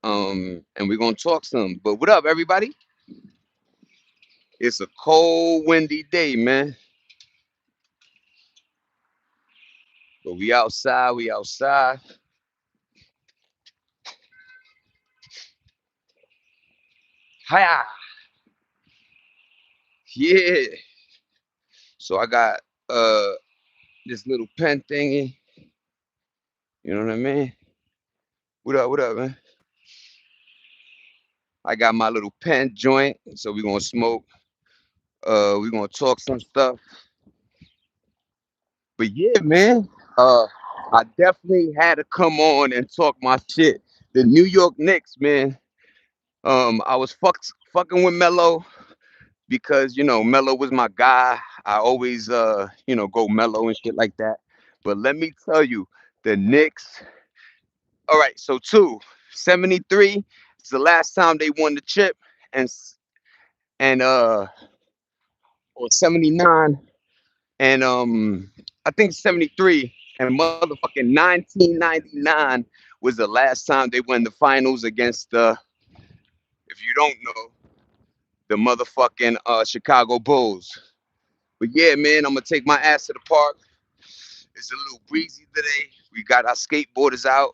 And we're gonna talk some. But what up, everybody? It's a cold, windy day, man. But we outside. We outside. Hiya! Yeah. So I got uh this little pen thingy. You know what I mean? What up? What up, man? I got my little pen joint. So we're gonna smoke. We're gonna talk some stuff. But yeah, man. Uh, I definitely had to come on and talk my shit. The New York Knicks, man. I was fucking with Melo because Melo was my guy. I always go Melo and shit like that. But let me tell you, the Knicks. All right, so 73 is the last time they won the chip, and or 79, and I think 73, and motherfucking 1999 was the last time they won the finals against the, if you don't know, the motherfucking Chicago Bulls. But yeah, man, I'm gonna take my ass to the park. It's a little breezy today. We got our skateboarders out,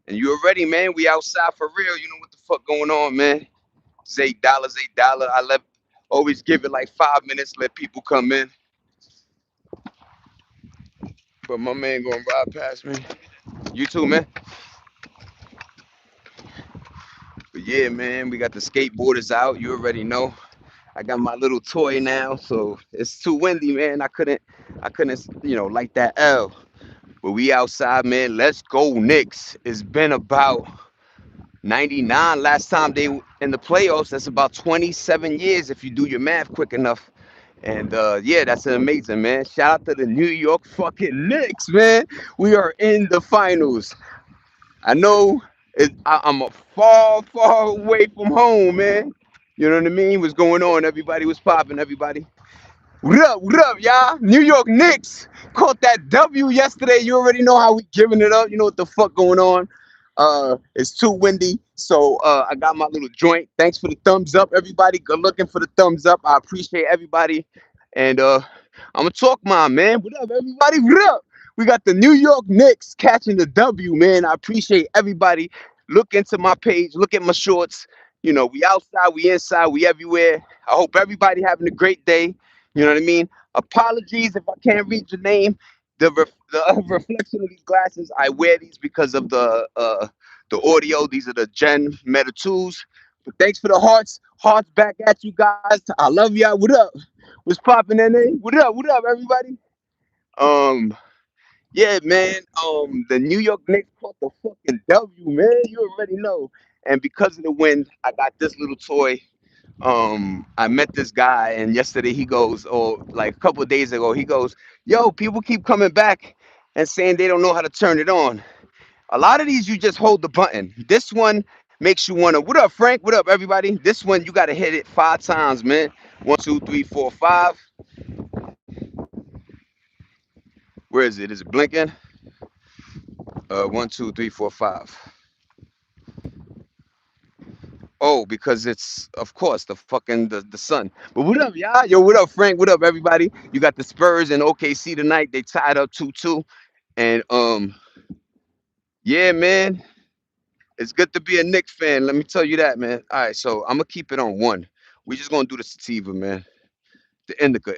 and you already, man. We outside for real. You know what the fuck going on, man? It's $8, $8. I let always give it like 5 minutes, let people come in. But my man gonna ride past me. You too, man. But yeah, man, we got the skateboarders out. You already know. I got my little toy now, so it's too windy, man. I couldn't, light that L. But we outside, man. Let's go, Knicks. It's been about 99 last time they in the playoffs. That's about 27 years if you do your math quick enough. And yeah, that's amazing, man. Shout out to the New York fucking Knicks, man. We are in the finals. I know I'm a far, far away from home, man. You know what I mean? What's going on? Everybody was popping, everybody. What up, y'all? New York Knicks caught that W yesterday. You already know how we giving it up. You know what the fuck going on. It's too windy, so I got my little joint. Thanks for the thumbs up, everybody. Good looking for the thumbs up. I appreciate everybody. And I'm gonna talk my man. What up, everybody? What up? We got the New York Knicks catching the W, man. I appreciate everybody. Look into my page. Look at my shorts. We outside, we inside, we everywhere. I hope everybody having a great day. You know what I mean? Apologies if I can't read your name. The reflection of these glasses, I wear these because of the audio. These are the Gen Meta 2s. But thanks for the hearts. Hearts back at you guys. I love y'all. What up? What's popping, NA? What up? What up, everybody? Um, yeah, man. The New York Knicks caught the fucking W, man. You already know. And because of the wind, I got this little toy. I met this guy, and yesterday he goes, or like a couple of days ago, he goes, "Yo, people keep coming back and saying they don't know how to turn it on. A lot of these, you just hold the button. This one makes you wanna. What up, Frank? What up, everybody? This one you gotta hit it 5 times, man. One, two, three, four, five. Where is it? Is it blinking? One, two, three, four, five. Oh, because it's of course the sun. But what up, y'all? Yo, what up, Frank? What up, everybody? You got the Spurs and OKC tonight. They tied up 2-2. And yeah, man, it's good to be a Knicks fan. Let me tell you that, man. All right, so I'm gonna keep it on one. We just gonna do the sativa, man. The indica.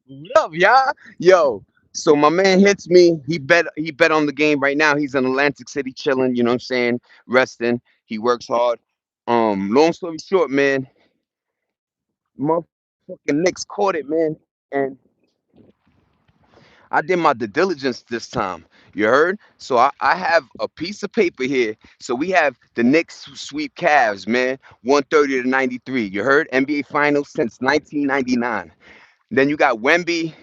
What up, y'all? Yo, so my man hits me. He bet on the game right now. He's in Atlantic City chilling. You know what I'm saying? Resting. He works hard. Long story short, man, motherfucking Knicks caught it, man, and I did my due diligence this time. You heard? So I have a piece of paper here. So we have the Knicks who sweep Cavs, man, 130 to 93. You heard? NBA Finals since 1999. Then you got Wemby.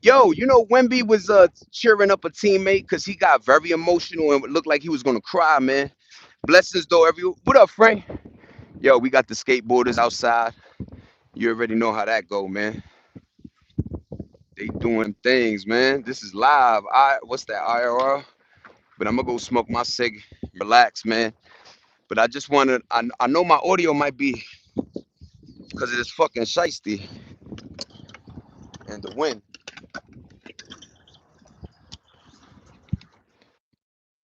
Yo, Wemby was cheering up a teammate because he got very emotional and looked like he was gonna cry, man. Blessings though, every. What up, Frank? Yo, we got the skateboarders outside. You already know how that go, man. They doing things, man. This is live. What's that IRR? But I'm gonna go smoke my cig, relax, man. But I just wanted. I know my audio might be because of this fucking shiesty and the wind.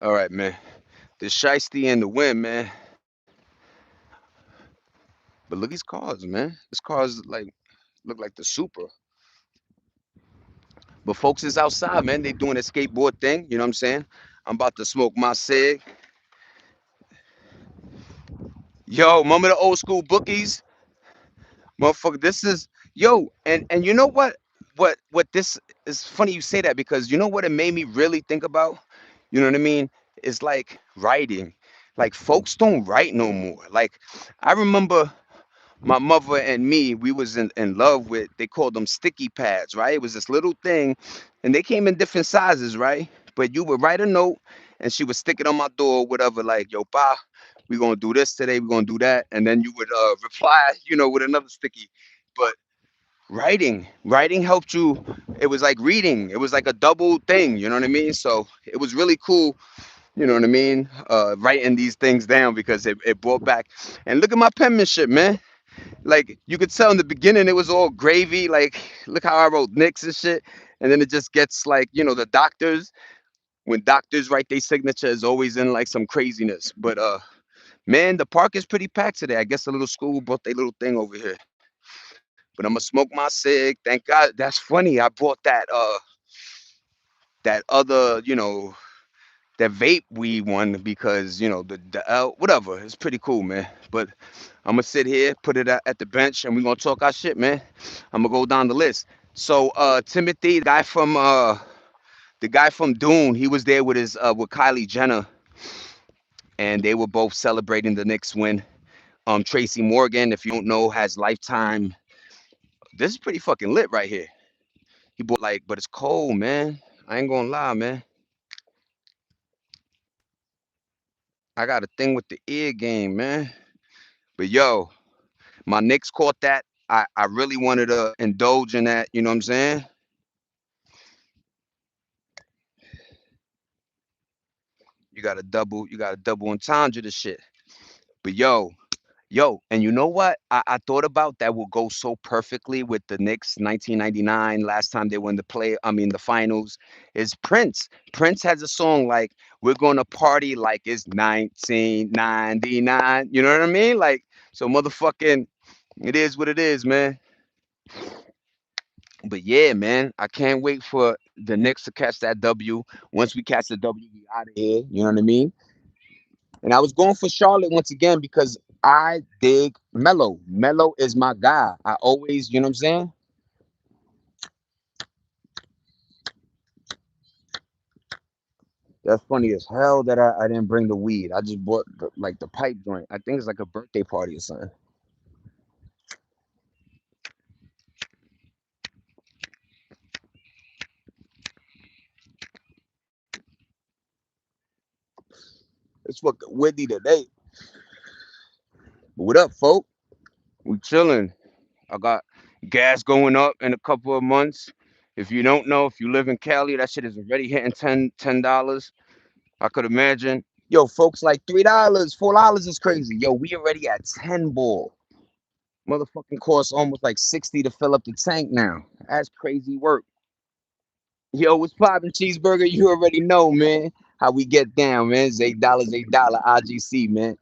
All right, man. The shiesty and the wind, man. But look at these cars, man. This car's like look like the super. But folks is outside, man. They doing a skateboard thing. You know what I'm saying? I'm about to smoke my cig. Yo, remember the old school bookies? Motherfucker, this is yo, and you know what? What this is funny you say that because you know what it made me really think about? You know what I mean? It's like writing. Like folks don't write no more. Like I remember my mother and me, we was in love with, they called them sticky pads, right? It was this little thing, and they came in different sizes, right? But you would write a note, and she would stick it on my door, whatever, like, yo, pa, we gonna do this today, we gonna do that, and then you would reply, with another sticky. But writing helped you. It was like reading. It was like a double thing, you know what I mean? So it was really cool, you know what I mean? Writing these things down because it brought back. And look at my penmanship, man. Like you could tell in the beginning it was all gravy. Like look how I wrote Knicks and shit, and then it just gets like the doctors. When doctors write their signature is always in like some craziness. But man, the park is pretty packed today. I guess the little school brought their little thing over here. But I'm gonna smoke my cig. Thank God. That's funny. I brought that other that vape weed one because the L whatever. It's pretty cool, man. But I'm gonna sit here, put it at the bench, and we're gonna talk our shit, man. I'm gonna go down the list. So Timothy, the guy from Dune, he was there with his with Kylie Jenner, and they were both celebrating the Knicks win. Tracy Morgan, if you don't know, has Lifetime. This is pretty fucking lit right here. He bought like, but it's cold, man. I ain't gonna lie, man. I got a thing with the ear game, man. But yo, my Knicks caught that. I really wanted to indulge in that. You know what I'm saying? You got to double entendre the shit. But yo, and you know what? I thought about that will go so perfectly with the Knicks 1999 last time they won the finals is Prince. Prince has a song like we're going to party like it's 1999. You know what I mean? Like so motherfucking it is what it is, man. But yeah, man, I can't wait for the Knicks to catch that W. Once we catch the W, we out of here. You know what I mean? And I was going for Charlotte once again because I dig Melo. Melo is my guy. I always, you know what I'm saying? That's funny as hell that I didn't bring the weed. I just bought like the pipe joint. I think it's like a birthday party or something. It's fucking windy today. But what up, folk? We chilling. I got gas going up in a couple of months. If you don't know, if you live in Cali, that shit is already hitting $10. I could imagine. Yo, folks, like $3, $4 is crazy. Yo, we already at 10 ball. Motherfucking costs almost like 60 to fill up the tank now. That's crazy work. Yo, what's poppin' cheeseburger? You already know, man. How we get down, man. It's $8, $8 IGC, man.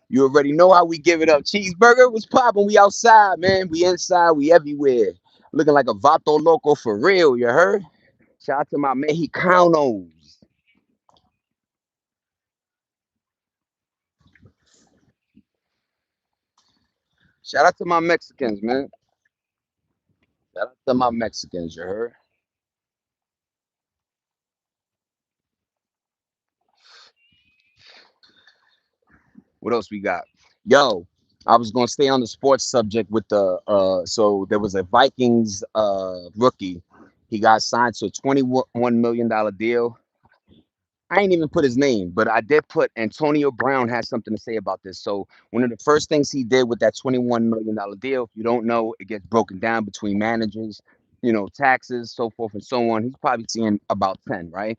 You already know how we give it up. Cheeseburger, what's poppin'? We outside, man. We inside, we everywhere. Looking like a Vato Loco for real, you heard? Shout out to my Mexicanos. Shout out to my Mexicans, man. Shout out to my Mexicans, you heard? What else we got? Yo, I was gonna stay on the sports subject with the so there was a Vikings rookie. He got signed to a $21 million deal. I ain't even put his name, but I did put Antonio Brown has something to say about this. So one of the first things he did with that $21 million deal, if you don't know, it gets broken down between managers. taxes, so forth and so on. He's probably seeing about 10, right?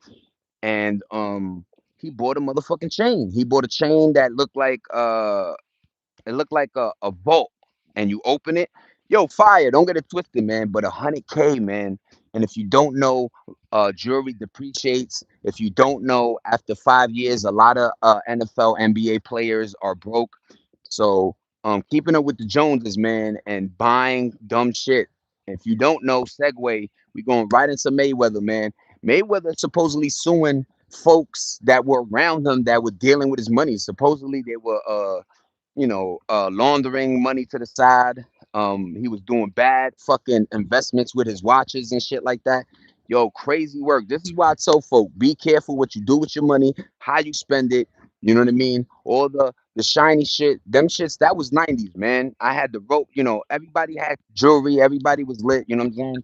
And he bought a motherfucking chain. He bought a chain that looked like it looked like a vault, and you open it. Yo, fire! Don't get it twisted, man. But 100K, man. And if you don't know, jewelry depreciates. If you don't know, after 5 years, a lot of NFL, NBA players are broke. So, keeping up with the Joneses, man, and buying dumb shit. If you don't know, segue, we going right into Mayweather, man. Mayweather supposedly suing folks that were around him that were dealing with his money. Supposedly they were laundering money to the side. He was doing bad fucking investments with his watches and shit like that. Yo, crazy work. This is why I tell folk, be careful what you do with your money, how you spend it. You know what I mean? All the shiny shit, them shits, that was 90s, man. I had the rope, everybody had jewelry, everybody was lit, you know what I'm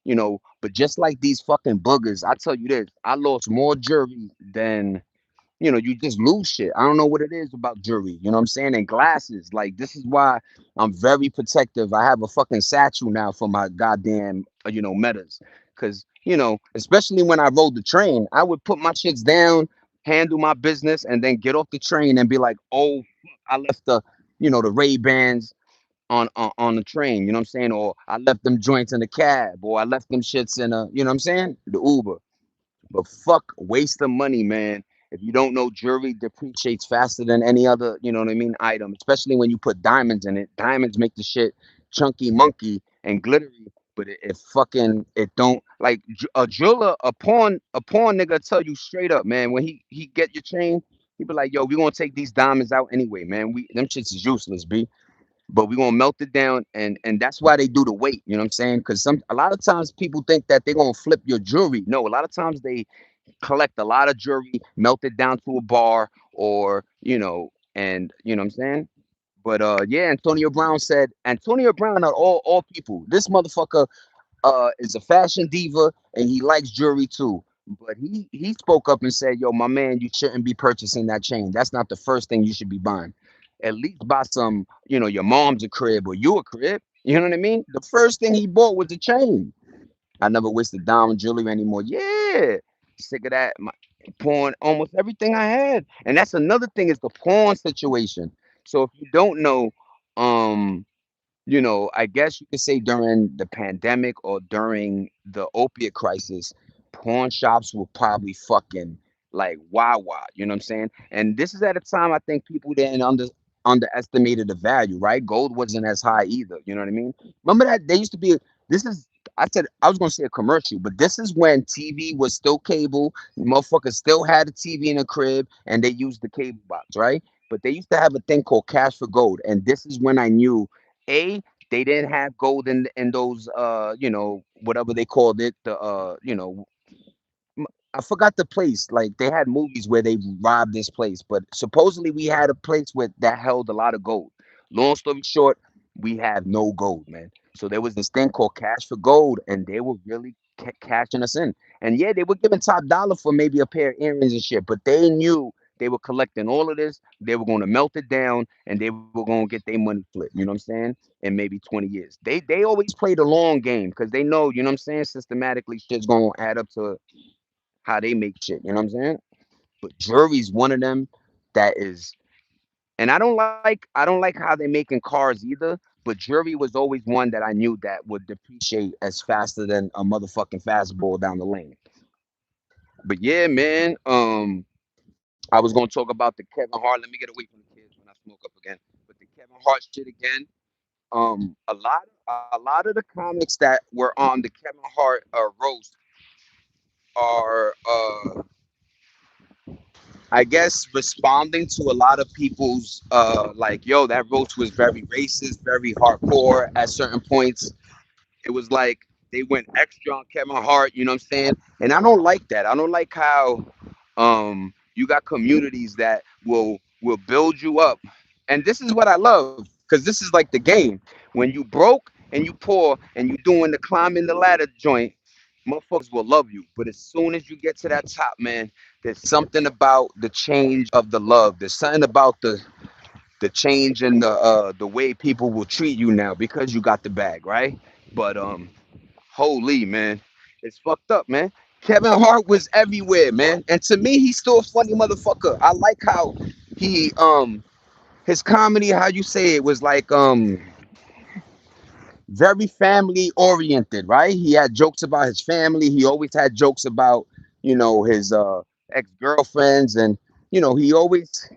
saying? But just like these fucking boogers, I tell you this, I lost more jewelry than you just lose shit. I don't know what it is about jewelry, you know what I'm saying? And glasses. Like, this is why I'm very protective. I have a fucking satchel now for my goddamn, metas. Cause, especially when I rode the train, I would put my shits down, handle my business, and then get off the train and be like, oh, fuck, I left the Ray-Bans on the train, you know what I'm saying? Or I left them joints in the cab, or I left them shits in you know what I'm saying? The Uber. But fuck waste of money, man. If you don't know, jewelry depreciates faster than any other, you know what I mean, item. Especially when you put diamonds in it. Diamonds make the shit chunky monkey and glittery, but it fucking it don't like a jeweler, a pawn nigga tell you straight up, man. When he get your chain, he be like, yo, we gonna take these diamonds out anyway, man. We them shits is useless, b. But we gonna melt it down, and that's why they do the weight. You know what I'm saying? Because a lot of times people think that they're gonna flip your jewelry. No, a lot of times they collect a lot of jewelry, melt it down to a bar, or and you know what I'm saying. But yeah, Antonio Brown said Antonio Brown are all people. This motherfucker is a fashion diva and he likes jewelry too. But he spoke up and said, "Yo, my man, you shouldn't be purchasing that chain. That's not the first thing you should be buying. At least buy some, your mom's a crib or you a crib. You know what I mean? The first thing he bought was a chain. I never wasted diamond jewelry anymore. Yeah, sick of that. My pawn almost everything I had, and that's another thing is the pawn situation. So if you don't know, um, I guess you could say during the pandemic or during the opiate crisis, pawn shops were probably fucking like wow. You know what I'm saying? And this is at a time I think people didn't underestimated the value, right? Gold wasn't as high either. You know what I mean? Remember that they used to be. This is I said I was gonna say a commercial, but this is when TV was still cable. Motherfuckers still had a TV in a crib, and they used the cable box, right? But they used to have a thing called cash for gold, and this is when I knew a they didn't have gold in those whatever they called it, the I forgot the place. Like they had movies where they robbed this place, but supposedly we had a place with that held a lot of gold. Long story short, we have no gold, man. So there was this thing called cash for gold, and they were really cashing us in. And yeah, they were giving top dollar for maybe a pair of earrings and shit, but they knew they were collecting all of this. They were going to melt it down, and they were going to get their money flipped. You know what I'm saying? In maybe 20 years. They always play the long game because they know, you know what I'm saying, systematically shit's going to add up to how they make shit. You know what I'm saying? But jury's one of them that is, and I don't like how they making cars either. But jury was always one that I knew that would depreciate as faster than a motherfucking fastball down the lane. But yeah, man. I was gonna talk about the Kevin Hart. Let me get away from the kids when I smoke up again. But the Kevin Hart shit again. A lot of the comics that were on the Kevin Hart roast are I guess responding to a lot of people's like, yo, that roast was very racist, very hardcore at certain points. It was like they went extra on Kevin Hart, you know what I'm saying? And I don't like that. I don't like how you got communities that will build you up. And this is what I love, because this is like the game. When you broke and you poor and you doing the climbing the ladder joint, motherfuckers will love you. But as soon as you get to that top, man, there's something about the change of the love. There's something about the change in the way people will treat you now because you got the bag, right? But Holy man, it's fucked up, man. Kevin Hart was everywhere, man, and to me, he's still a funny motherfucker. I like how he his comedy, how you say it, was like very family oriented, right? He had jokes about his family. He always had jokes about his ex girlfriends, and he always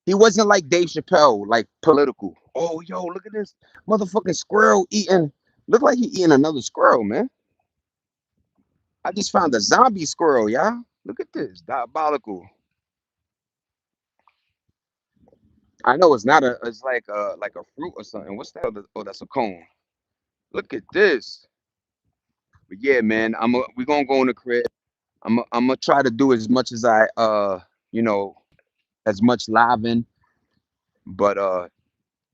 he wasn't like Dave Chappelle, like political. Oh, yo, look at this motherfucking squirrel eating. Look like he eating another squirrel, man. I just found a zombie squirrel, y'all. Look at this, diabolical. I know it's not a. It's like a fruit or something. What's that? Oh, that's a cone. Look at this. But yeah, man, we gonna go in the crib. I'm gonna try to do as much as you know, as much living. But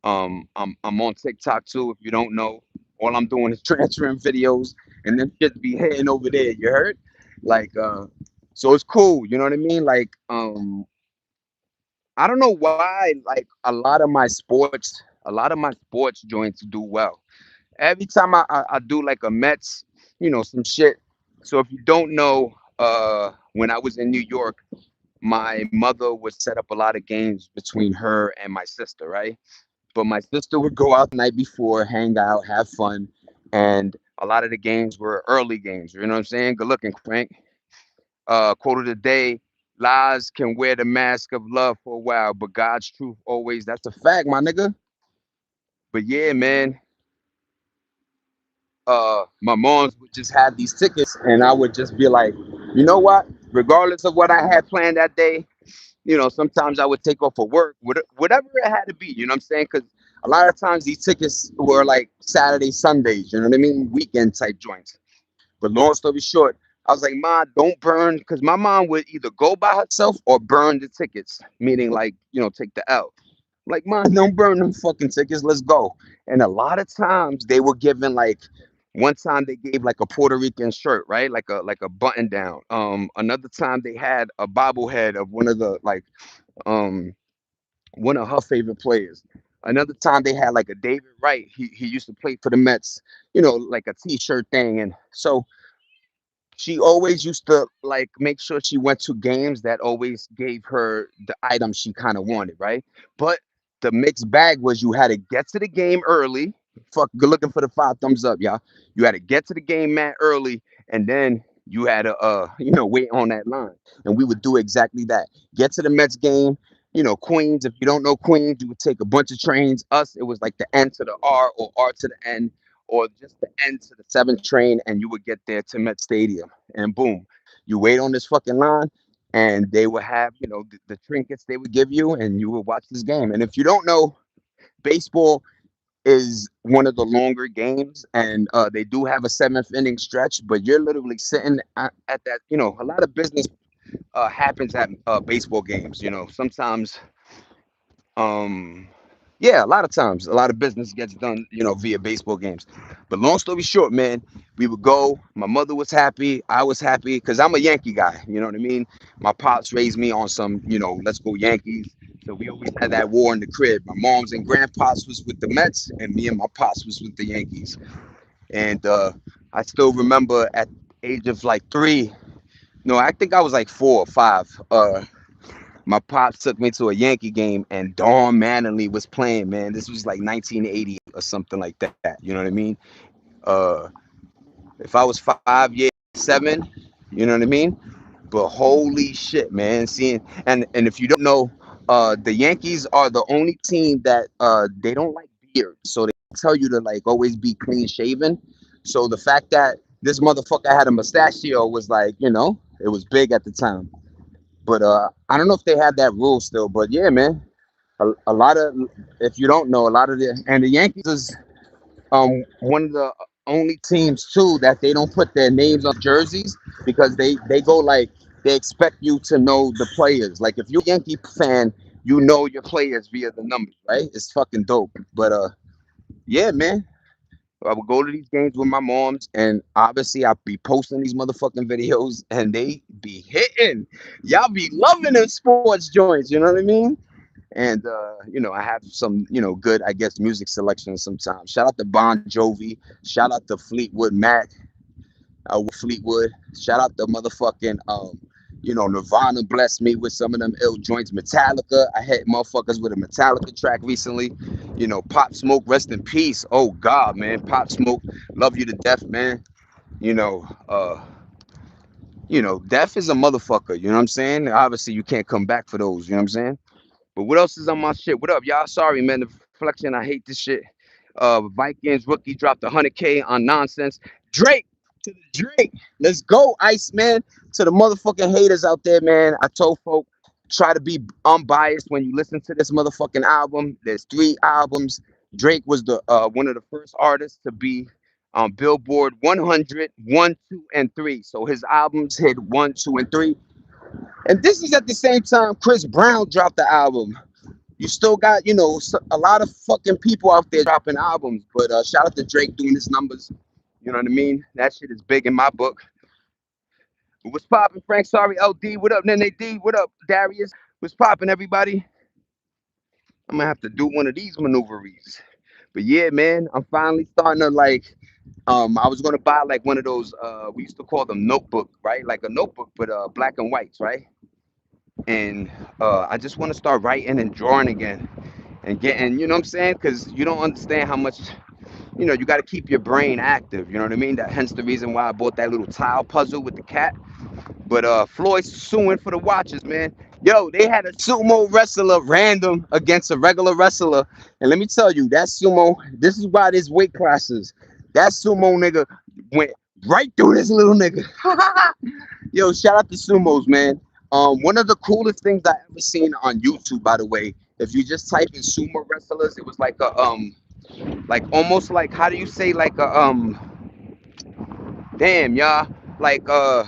I'm on TikTok too. If you don't know, all I'm doing is transferring videos, and then shit be heading over there. You heard? Like so it's cool. You know what I mean? Like I don't know why. Like a lot of my sports joints do well. Every time I do like a Mets, some shit. So if you don't know, when I was in New York, my mother would set up a lot of games between her and my sister, right? But my sister would go out the night before, hang out, have fun, and a lot of the games were early games. You know what I'm saying? Good looking, Frank. Quote of the day: Lies can wear the mask of love for a while, but God's truth always. That's a fact, my nigga. But yeah, man, my moms would just have these tickets, and I would just be like, you know what? Regardless of what I had planned that day, sometimes I would take off for work, whatever it had to be. You know what I'm saying? Because a lot of times these tickets were like Saturday, Sundays. You know what I mean? Weekend type joints. But long story short, I was like, Ma, don't burn, because my mom would either go by herself or burn the tickets, meaning like, take the L. Like, man, don't burn them fucking tickets. Let's go. And a lot of times they were given like one time they gave like a Puerto Rican shirt, right? Like a button down. Another time they had a bobblehead of um one of her favorite players. Another time they had like a David Wright. He used to play for the Mets, like a t-shirt thing. And so she always used to like make sure she went to games that always gave her the item she kind of wanted, right? But the mixed bag was you had to get to the game early. Fuck, good looking for the 5 thumbs up, y'all. You had to get to the game, man, early, and then you had to wait on that line. And we would do exactly that. Get to the Mets game. Queens. If you don't know Queens, you would take a bunch of trains. Us, it was like the N to the R or R to the N, or just the end to the 7th train, and you would get there to Met Stadium. And boom, you wait on this fucking line, and they would have, the trinkets they would give you, and you would watch this game. And if you don't know, baseball is one of the longer games, and they do have a 7th inning stretch, but you're literally sitting at that. A lot of business happens at baseball games. Sometimes um, yeah, a lot of times, a lot of business gets done, via baseball games. But long story short, man, we would go. My mother was happy. I was happy because I'm a Yankee guy. You know what I mean? My pops raised me on some, let's go Yankees. So we always had that war in the crib. My mom's and grandpops was with the Mets, and me and my pops was with the Yankees. And I still remember at the age of like 3. No, I think I was like 4 or 5. My pops took me to a Yankee game, and Dawn Manley was playing. Man, this was like 1980 or something like that. You know what I mean? Uh, if I was 5 years, 7, you know what I mean? But holy shit, man! And if you don't know, the Yankees are the only team that they don't like beard, so they tell you to like always be clean shaven. So the fact that this motherfucker had a mustachio was like, it was big at the time. But I don't know if they have that rule still. But yeah, man, a lot of, if you don't know, a lot of the Yankees is one of the only teams too that they don't put their names on jerseys, because they go like they expect you to know the players. Like if you're a Yankee fan, you know your players via the numbers, right? It's fucking dope. But yeah, man. I would go to these games with my moms, and obviously I'd be posting these motherfucking videos, and they be hitting. Y'all be loving them sports joints, you know what I mean? And I have some, good, I guess, music selection sometimes. Shout out to Bon Jovi, shout out to Fleetwood Mac. Fleetwood. Shout out the motherfucking Nirvana blessed me with some of them ill joints. Metallica, I hit motherfuckers with a Metallica track recently. Pop Smoke, rest in peace. Oh God, man, Pop Smoke, love you to death, man. You know, uh, death is a motherfucker. You know what I'm saying? Obviously, you can't come back for those. You know what I'm saying? But what else is on my shit? What up, y'all? Sorry, man. The flexion, I hate this shit. Vikings rookie dropped 100K on nonsense. Drake to the Drake. Let's go, Ice Man. To the motherfucking haters out there, man. I told folk try to be unbiased when you listen to this motherfucking album. There's 3 albums. Drake was the one of the first artists to be on Billboard 100, 1, 2, and 3. So his albums hit 1, 2, and 3. And this is at the same time Chris Brown dropped the album. You still got, a lot of fucking people out there dropping albums, but shout out to Drake doing his numbers. You know what I mean? That shit is big in my book. What's popping, Frank? Sorry, LD. What up, Nene D? What up, Darius? What's popping, everybody? I'm gonna have to do one of these maneuveries. But yeah, man, I'm finally starting to like. I was gonna buy like one of those. We used to call them notebook, right? Like a notebook, but black and whites, right? And I just want to start writing and drawing again and getting, you know what I'm saying? Because you don't understand how much, you got to keep your brain active. You know what I mean? That hence the reason why I bought that little tile puzzle with the cat. But Floyd's suing for the watches, man. Yo, they had a sumo wrestler random against a regular wrestler, and let me tell you, that sumo. This is why there's weight classes. That sumo nigga went right through this little nigga. Yo, shout out to sumos, man. One of the coolest things I ever seen on YouTube, by the way. If you just type in sumo wrestlers, it was like a like almost like how do you say like a damn y'all like a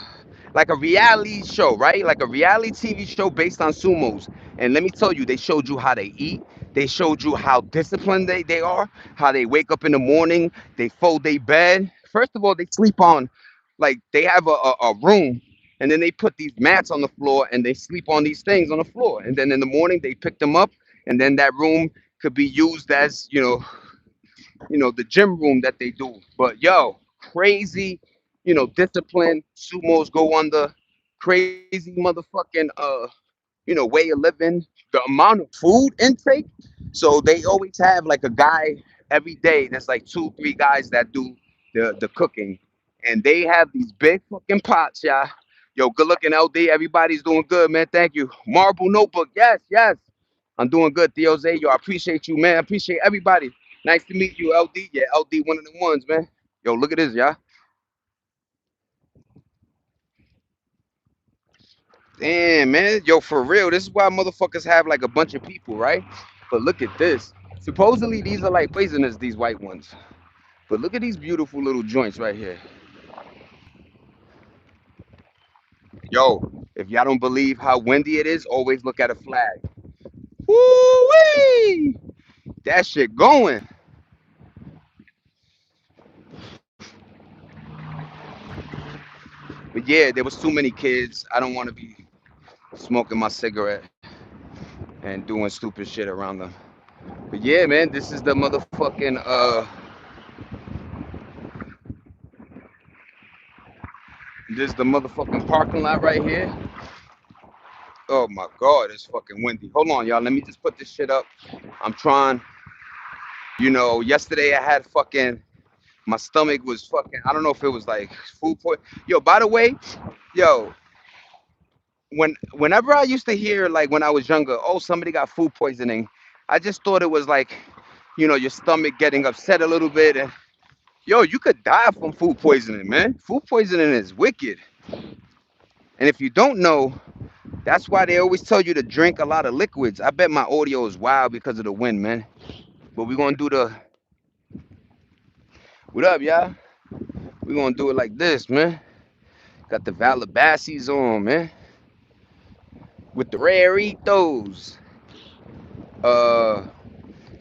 reality show, right? Like a reality TV show based on sumos. And let me tell you, they showed you how they eat. They showed you how disciplined they are, how they wake up in the morning, they fold their bed. First of all, they sleep on, like, they have a room, and then they put these mats on the floor and they sleep on these things on the floor. And then in the morning, they pick them up, and then that room could be used as, the gym room that they do. But yo, crazy, discipline. Sumos go on the crazy motherfucking way of living, the amount of food intake. So they always have like a guy every day. There's like 2, 3 guys that do the cooking, and they have these big fucking pots, yeah. Yo, good looking LD. Everybody's doing good, man. Thank you. Marble notebook. Yes, yes. I'm doing good, Theo Zay. Yo, I appreciate you, man. I appreciate everybody. Nice to meet you, LD. Yeah, LD, one of the ones, man. Yo, look at this, y'all. Damn, man. Yo, for real. This is why motherfuckers have like a bunch of people, right? But look at this. Supposedly these are like poisonous, these white ones. But look at these beautiful little joints right here. Yo, if y'all don't believe how windy it is, always look at a flag. Woo-wee! That shit going. But yeah, there was too many kids. I don't want to be smoking my cigarette and doing stupid shit around them. But yeah, man, this is the motherfucking this is the motherfucking parking lot right here. Oh my god, it's fucking windy. Hold on, y'all. Let me just put this shit up. I'm trying. Yesterday I had fucking my stomach was fucking. I don't know if it was like food poison. Yo, by the way, yo, whenever I used to hear like when I was younger, oh somebody got food poisoning, I just thought it was like, your stomach getting upset a little bit, and yo, you could die from food poisoning, man. Food poisoning is wicked, and if you don't know, that's why they always tell you to drink a lot of liquids. I bet my audio is wild because of the wind, man. But we're gonna do the what up, y'all? We're gonna do it like this, man. Got the Valabassis on, man. With the Raritos. Uh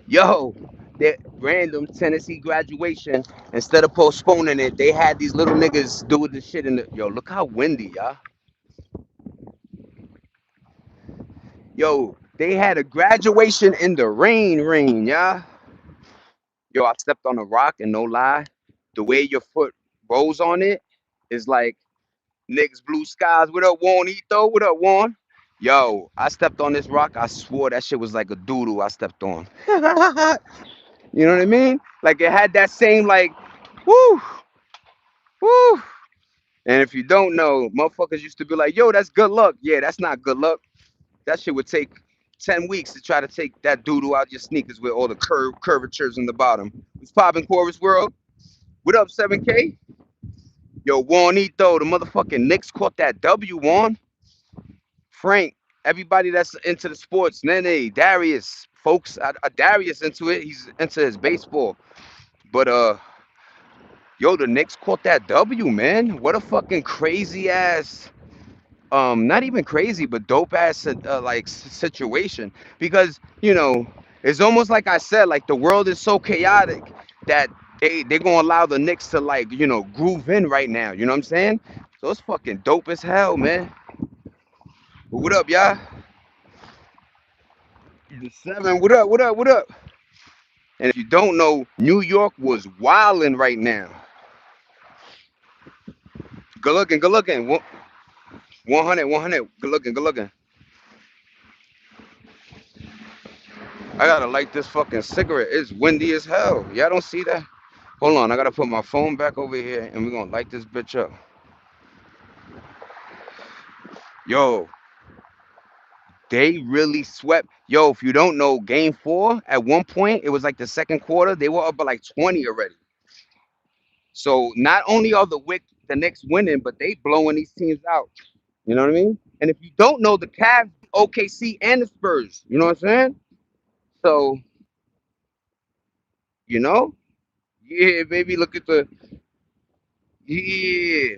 yo, that random Tennessee graduation. Instead of postponing it, they had these little niggas doing the shit in the yo, look how windy, y'all. Yo, they had a graduation in the rain, y'all. Yo, I stepped on a rock and no lie, the way your foot rolls on it, It's like Knicks blue skies. What up, Warren Etho? What up, Warren? Yo, I stepped on this rock. I swore that shit was like a doodle I stepped on. You know what I mean? Like it had that same like, woo, woo. And if you don't know, motherfuckers used to be like, yo, that's good luck. Yeah, that's not good luck. That shit would take 10 weeks to try to take that doodle out your sneakers with all the curvatures in the bottom. It's popping Chorus World. What up, 7K? Yo, Juanito, the motherfucking Knicks caught that W, Juan. Frank, everybody that's into the sports, Nene, Darius, folks, Darius into it. He's into his baseball. But yo, the Knicks caught that W, man. What a fucking crazy ass, not even crazy, but dope ass like situation. Because it's almost like I said, like the world is so chaotic that they're gonna allow the Knicks to like groove in right now. You know what I'm saying? So it's fucking dope as hell, man. But what up, y'all? The seven. What up? What up? What up? And if you don't know, New York was wilding right now. Good looking, good looking. 100, 100. Good looking, good looking. I gotta light this fucking cigarette. It's windy as hell. Y'all don't see that? Hold on, I gotta put my phone back over here and we're gonna light this bitch up. Yo, they really swept. Yo, if you don't know, game four, at one point, it was like the second quarter, they were up by like 20 already. So not only are the Knicks winning, but they blowing these teams out. You know what I mean? And if you don't know, the Cavs, OKC, and the Spurs. You know what I'm saying? So, you know? Yeah, baby, look at the. Yeah.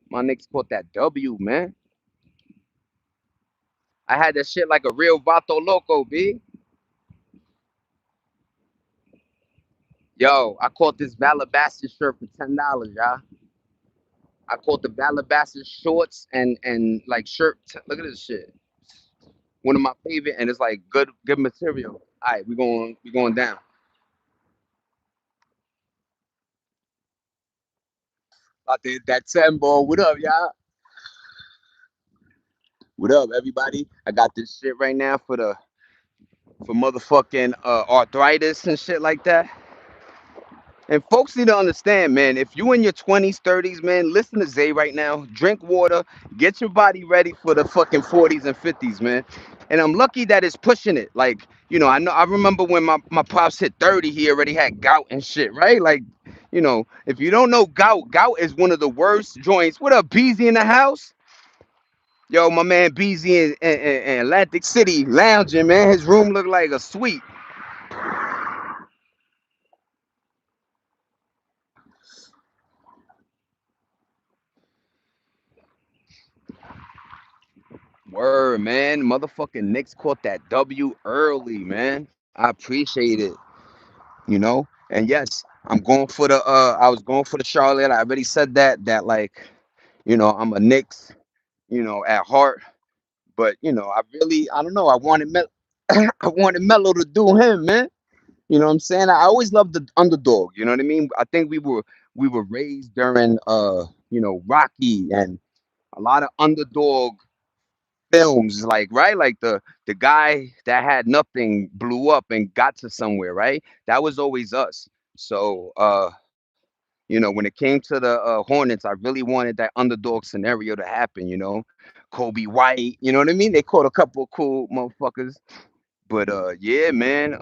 My Knicks caught that W, man. I had that shit like a real Vato Loco, B. Yo, I caught this Valabasas shirt for $10, y'all. I caught the Valabasas shorts and like shirt. Look at this shit. One of my favorite, and it's like good material. All right, we going down. I did that 10 ball. What up, y'all? What up, everybody? I got this shit right now for motherfucking arthritis and shit like that. And folks need to understand, man, if you in your 20s, 30s, man, listen to Zay right now. Drink water, get your body ready for the fucking 40s and 50s, man. And I'm lucky that it's pushing it. Like, I remember when my pops hit 30, he already had gout and shit, right? Like, if you don't know gout is one of the worst joints. What up, Beezy in the house? Yo, my man Beezy in Atlantic City lounging, man. His room looked like a suite. Word, man. Motherfucking Knicks caught that W early, man. I appreciate it, And yes, I was going for the Charlotte. I already said that like, I'm a Knicks, at heart. But, I don't know. I wanted I wanted Melo to do him, man. You know what I'm saying? I always loved the underdog, you know what I mean? I think we were raised during Rocky and a lot of underdog films, like, right, like the guy that had nothing blew up and got to somewhere, right? That was always us. So when it came to the Hornets, I really wanted that underdog scenario to happen, Kobe White, you know what I mean? They caught a couple of cool motherfuckers. But yeah, man.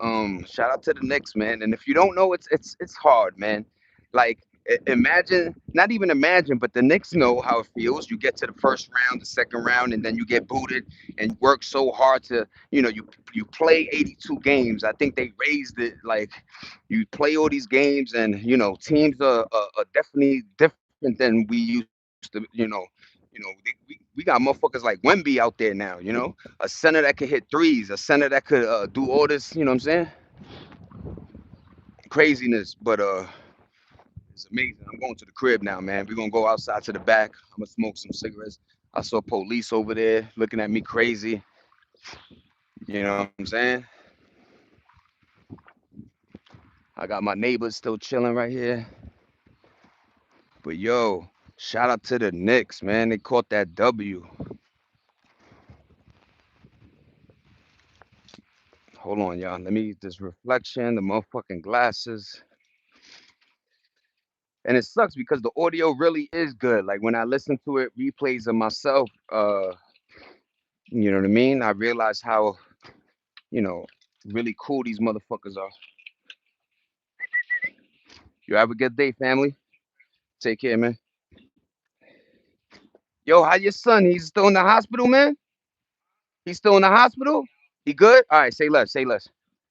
Shout out to the Knicks, man. And if you don't know, it's hard, man. Like imagine, not even imagine, but the Knicks know how it feels. You get to the first round, the second round, and then you get booted, and you work so hard to, you play 82 games. I think they raised it like you play all these games, and teams are definitely different than we used to. We got motherfuckers like Wemby out there now. A center that could hit threes, a center that could do all this, you know what I'm saying? Craziness, but it's amazing. I'm going to the crib now, man. We're gonna go outside to the back. I'm gonna smoke some cigarettes. I saw police over there looking at me crazy. You know what I'm saying? I got my neighbors still chilling right here. But yo, shout out to the Knicks, man. They caught that W. Hold on, y'all. Let me this reflection, the motherfucking glasses. And it sucks because the audio really is good. Like when I listen to it, replays of myself, you know what I mean? I realize how, you know, really cool these motherfuckers are. You have a good day, family. Take care, man. Yo, how your son? He's still in the hospital, man? He's still in the hospital? He good? All right, say less, say less.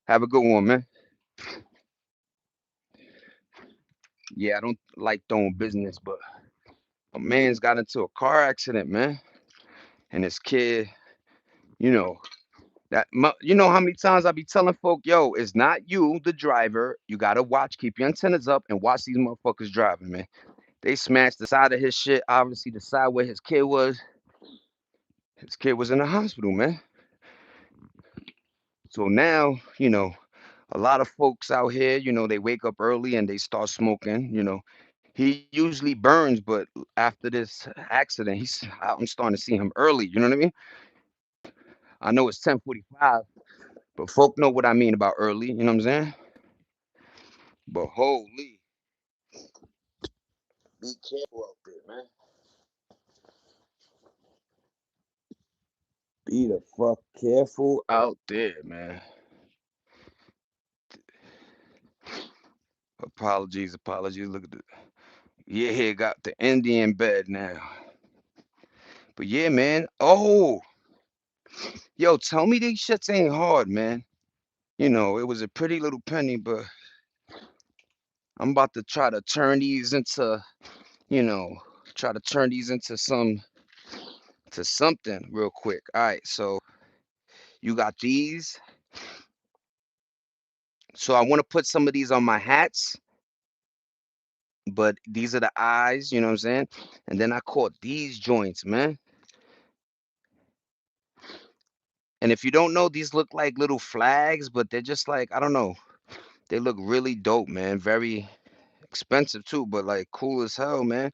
Have a good one, man. Yeah, I don't like throwing business, but a man's got into a car accident, man. And his kid, you know, you know how many times I be telling folk, yo, it's not you, the driver. You gotta watch, keep your antennas up, and watch these motherfuckers driving, man. They smashed the side of his shit, obviously the side where his kid was. His kid was in the hospital, man. So now, a lot of folks out here, they wake up early and they start smoking. He usually burns, but after this accident, I'm starting to see him early. You know what I mean? I know it's 10:45, but folk know what I mean about early. You know what I'm saying? But holy, be careful out there, man. Be the fuck careful out there, man. Apologies, apologies. Look at the yeah, got the Indian bed now. But yeah, man. Oh, yo, tell me these shits ain't hard, man. It was a pretty little penny, but I'm about to try to turn these into, you know, try to turn these into something real quick. All right, so you got these. So I want to put some of these on my hats, but these are the eyes, you know what I'm saying? And then I caught these joints, man. And if you don't know, these look like little flags, but they're just like, I don't know. They look really dope, man. Very expensive too, but like cool as hell, man.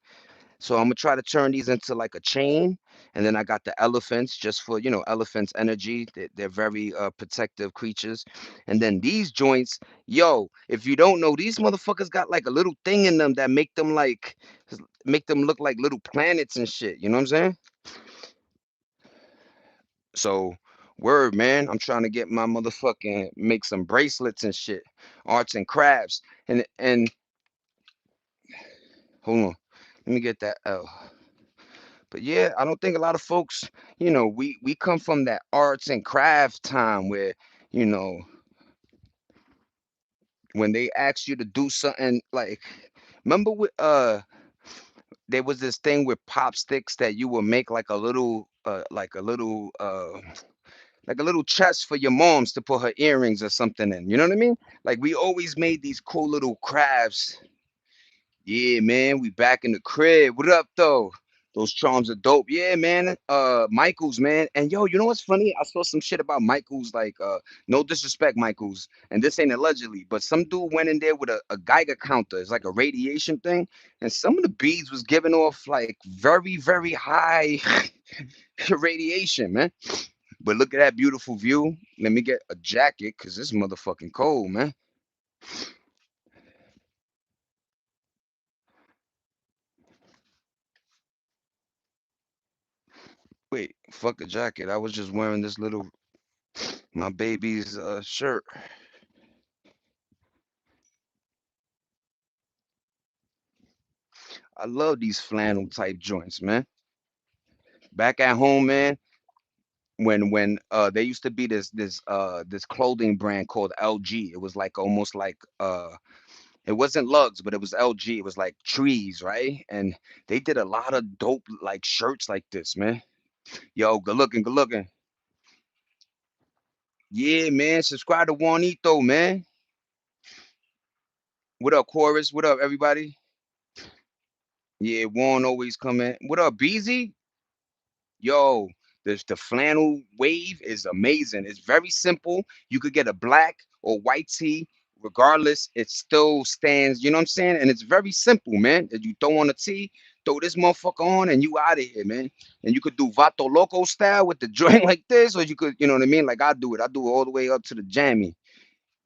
So I'm gonna try to turn these into like a chain, and then I got the elephants just for elephants' energy. They're very protective creatures, and then these joints, yo, if you don't know, these motherfuckers got like a little thing in them that make them look like little planets and shit. You know what I'm saying? So word, man, I'm trying to get my motherfucking make some bracelets and shit, arts and crafts, and hold on, let me get that L. But yeah, I don't think a lot of folks, we come from that arts and craft time where, you know, when they ask you to do something like, remember there was this thing with pop sticks that you would make like a little chest for your moms to put her earrings or something in. You know what I mean? Like we always made these cool little crafts. Yeah, man, we back in the crib. What up, though? Those charms are dope. Yeah, man. Michaels, man. And yo, you know what's funny? I saw some shit about Michaels, like, no disrespect, Michaels, and this ain't allegedly, but some dude went in there with a Geiger counter. It's like a radiation thing, and some of the beads was giving off like very, very high radiation, man. But look at that beautiful view. Let me get a jacket, cause this motherfucking cold, man. Wait, fuck a jacket. I was just wearing this little my baby's shirt. I love these flannel type joints, man. Back at home, man, when there used to be this clothing brand called LG. It was like almost like it wasn't Lugs, but it was LG. It was like trees, right? And they did a lot of dope like shirts like this, man. Yo, good looking, good looking. Yeah, man. Subscribe to Juanito, man. What up, Chorus? What up, everybody? Yeah, Juan always coming. What up, Beezy? Yo, The flannel wave is amazing. It's very simple. You could get a black or white tee, regardless, it still stands. You know what I'm saying? And it's very simple, man. If you throw on a tee, throw this motherfucker on, and you out of here, man. And you could do Vato Loco style with the joint like this, or you could, you know what I mean? Like I do it. I do it all the way up to the jammy.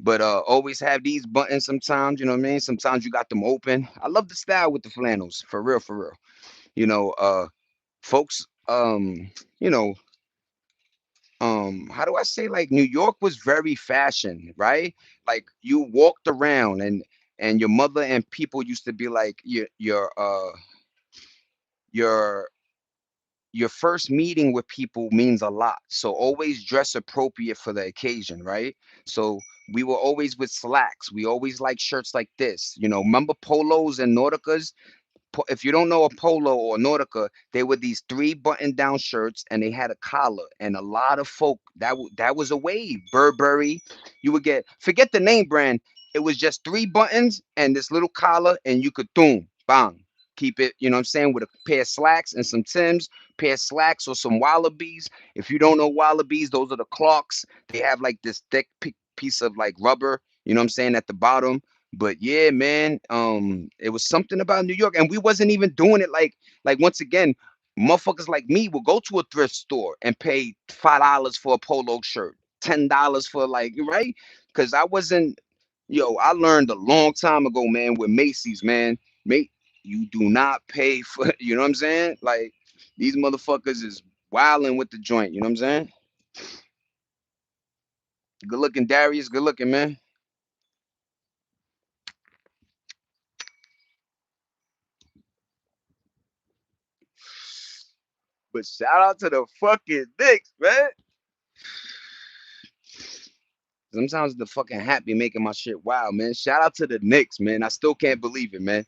But always have these buttons sometimes, you know what I mean? Sometimes you got them open. I love the style with the flannels, for real, for real. You know, folks, you know, how do I say, like New York was very fashion, right? Like you walked around and your mother and people used to be like your your first meeting with people means a lot. So always dress appropriate for the occasion, right? So we were always with slacks. We always like shirts like this. You know, remember polos and Nauticas? If you don't know a polo or Nautica, they were these three button down shirts and they had a collar. And a lot of folk that was a wave. Burberry, you would get forget the name brand. It was just three buttons and this little collar, and you could boom, bang, keep it. You know what I'm saying, with a pair of slacks and some Tims, pair of slacks or some Wallabies. If you don't know Wallabies, those are the Clarks. They have like this thick piece of like rubber. You know what I'm saying, at the bottom. But yeah, man, it was something about New York, and we wasn't even doing it like once again, motherfuckers like me will go to a thrift store and pay $5 for a polo shirt, $10 for like right, because I wasn't, yo, I learned a long time ago, man, with Macy's, man, mate, you do not pay for, you know what I'm saying, like these motherfuckers is wilding with the joint, you know what I'm saying. Good looking Darius, good looking man. But shout out to the fucking Knicks, man. Sometimes the fucking hat be making my shit wild, man. Shout out to the Knicks, man. I still can't believe it, man.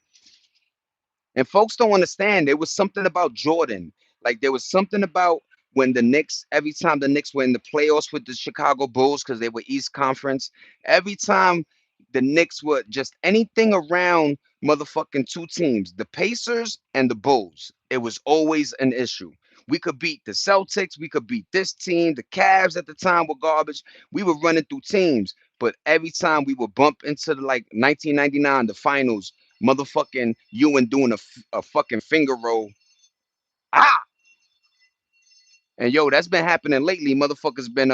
And folks don't understand. There was something about Jordan. Like there was something about when the Knicks, every time the Knicks were in the playoffs with the Chicago Bulls, because they were East Conference, every time the Knicks were just anything around motherfucking two teams, the Pacers and the Bulls, it was always an issue. We could beat the Celtics, we could beat this team, the Cavs at the time were garbage. We were running through teams, but every time we would bump into the like 1999, the finals, motherfucking Ewan doing a fucking finger roll. Ah, and yo, that's been happening lately. Motherfuckers been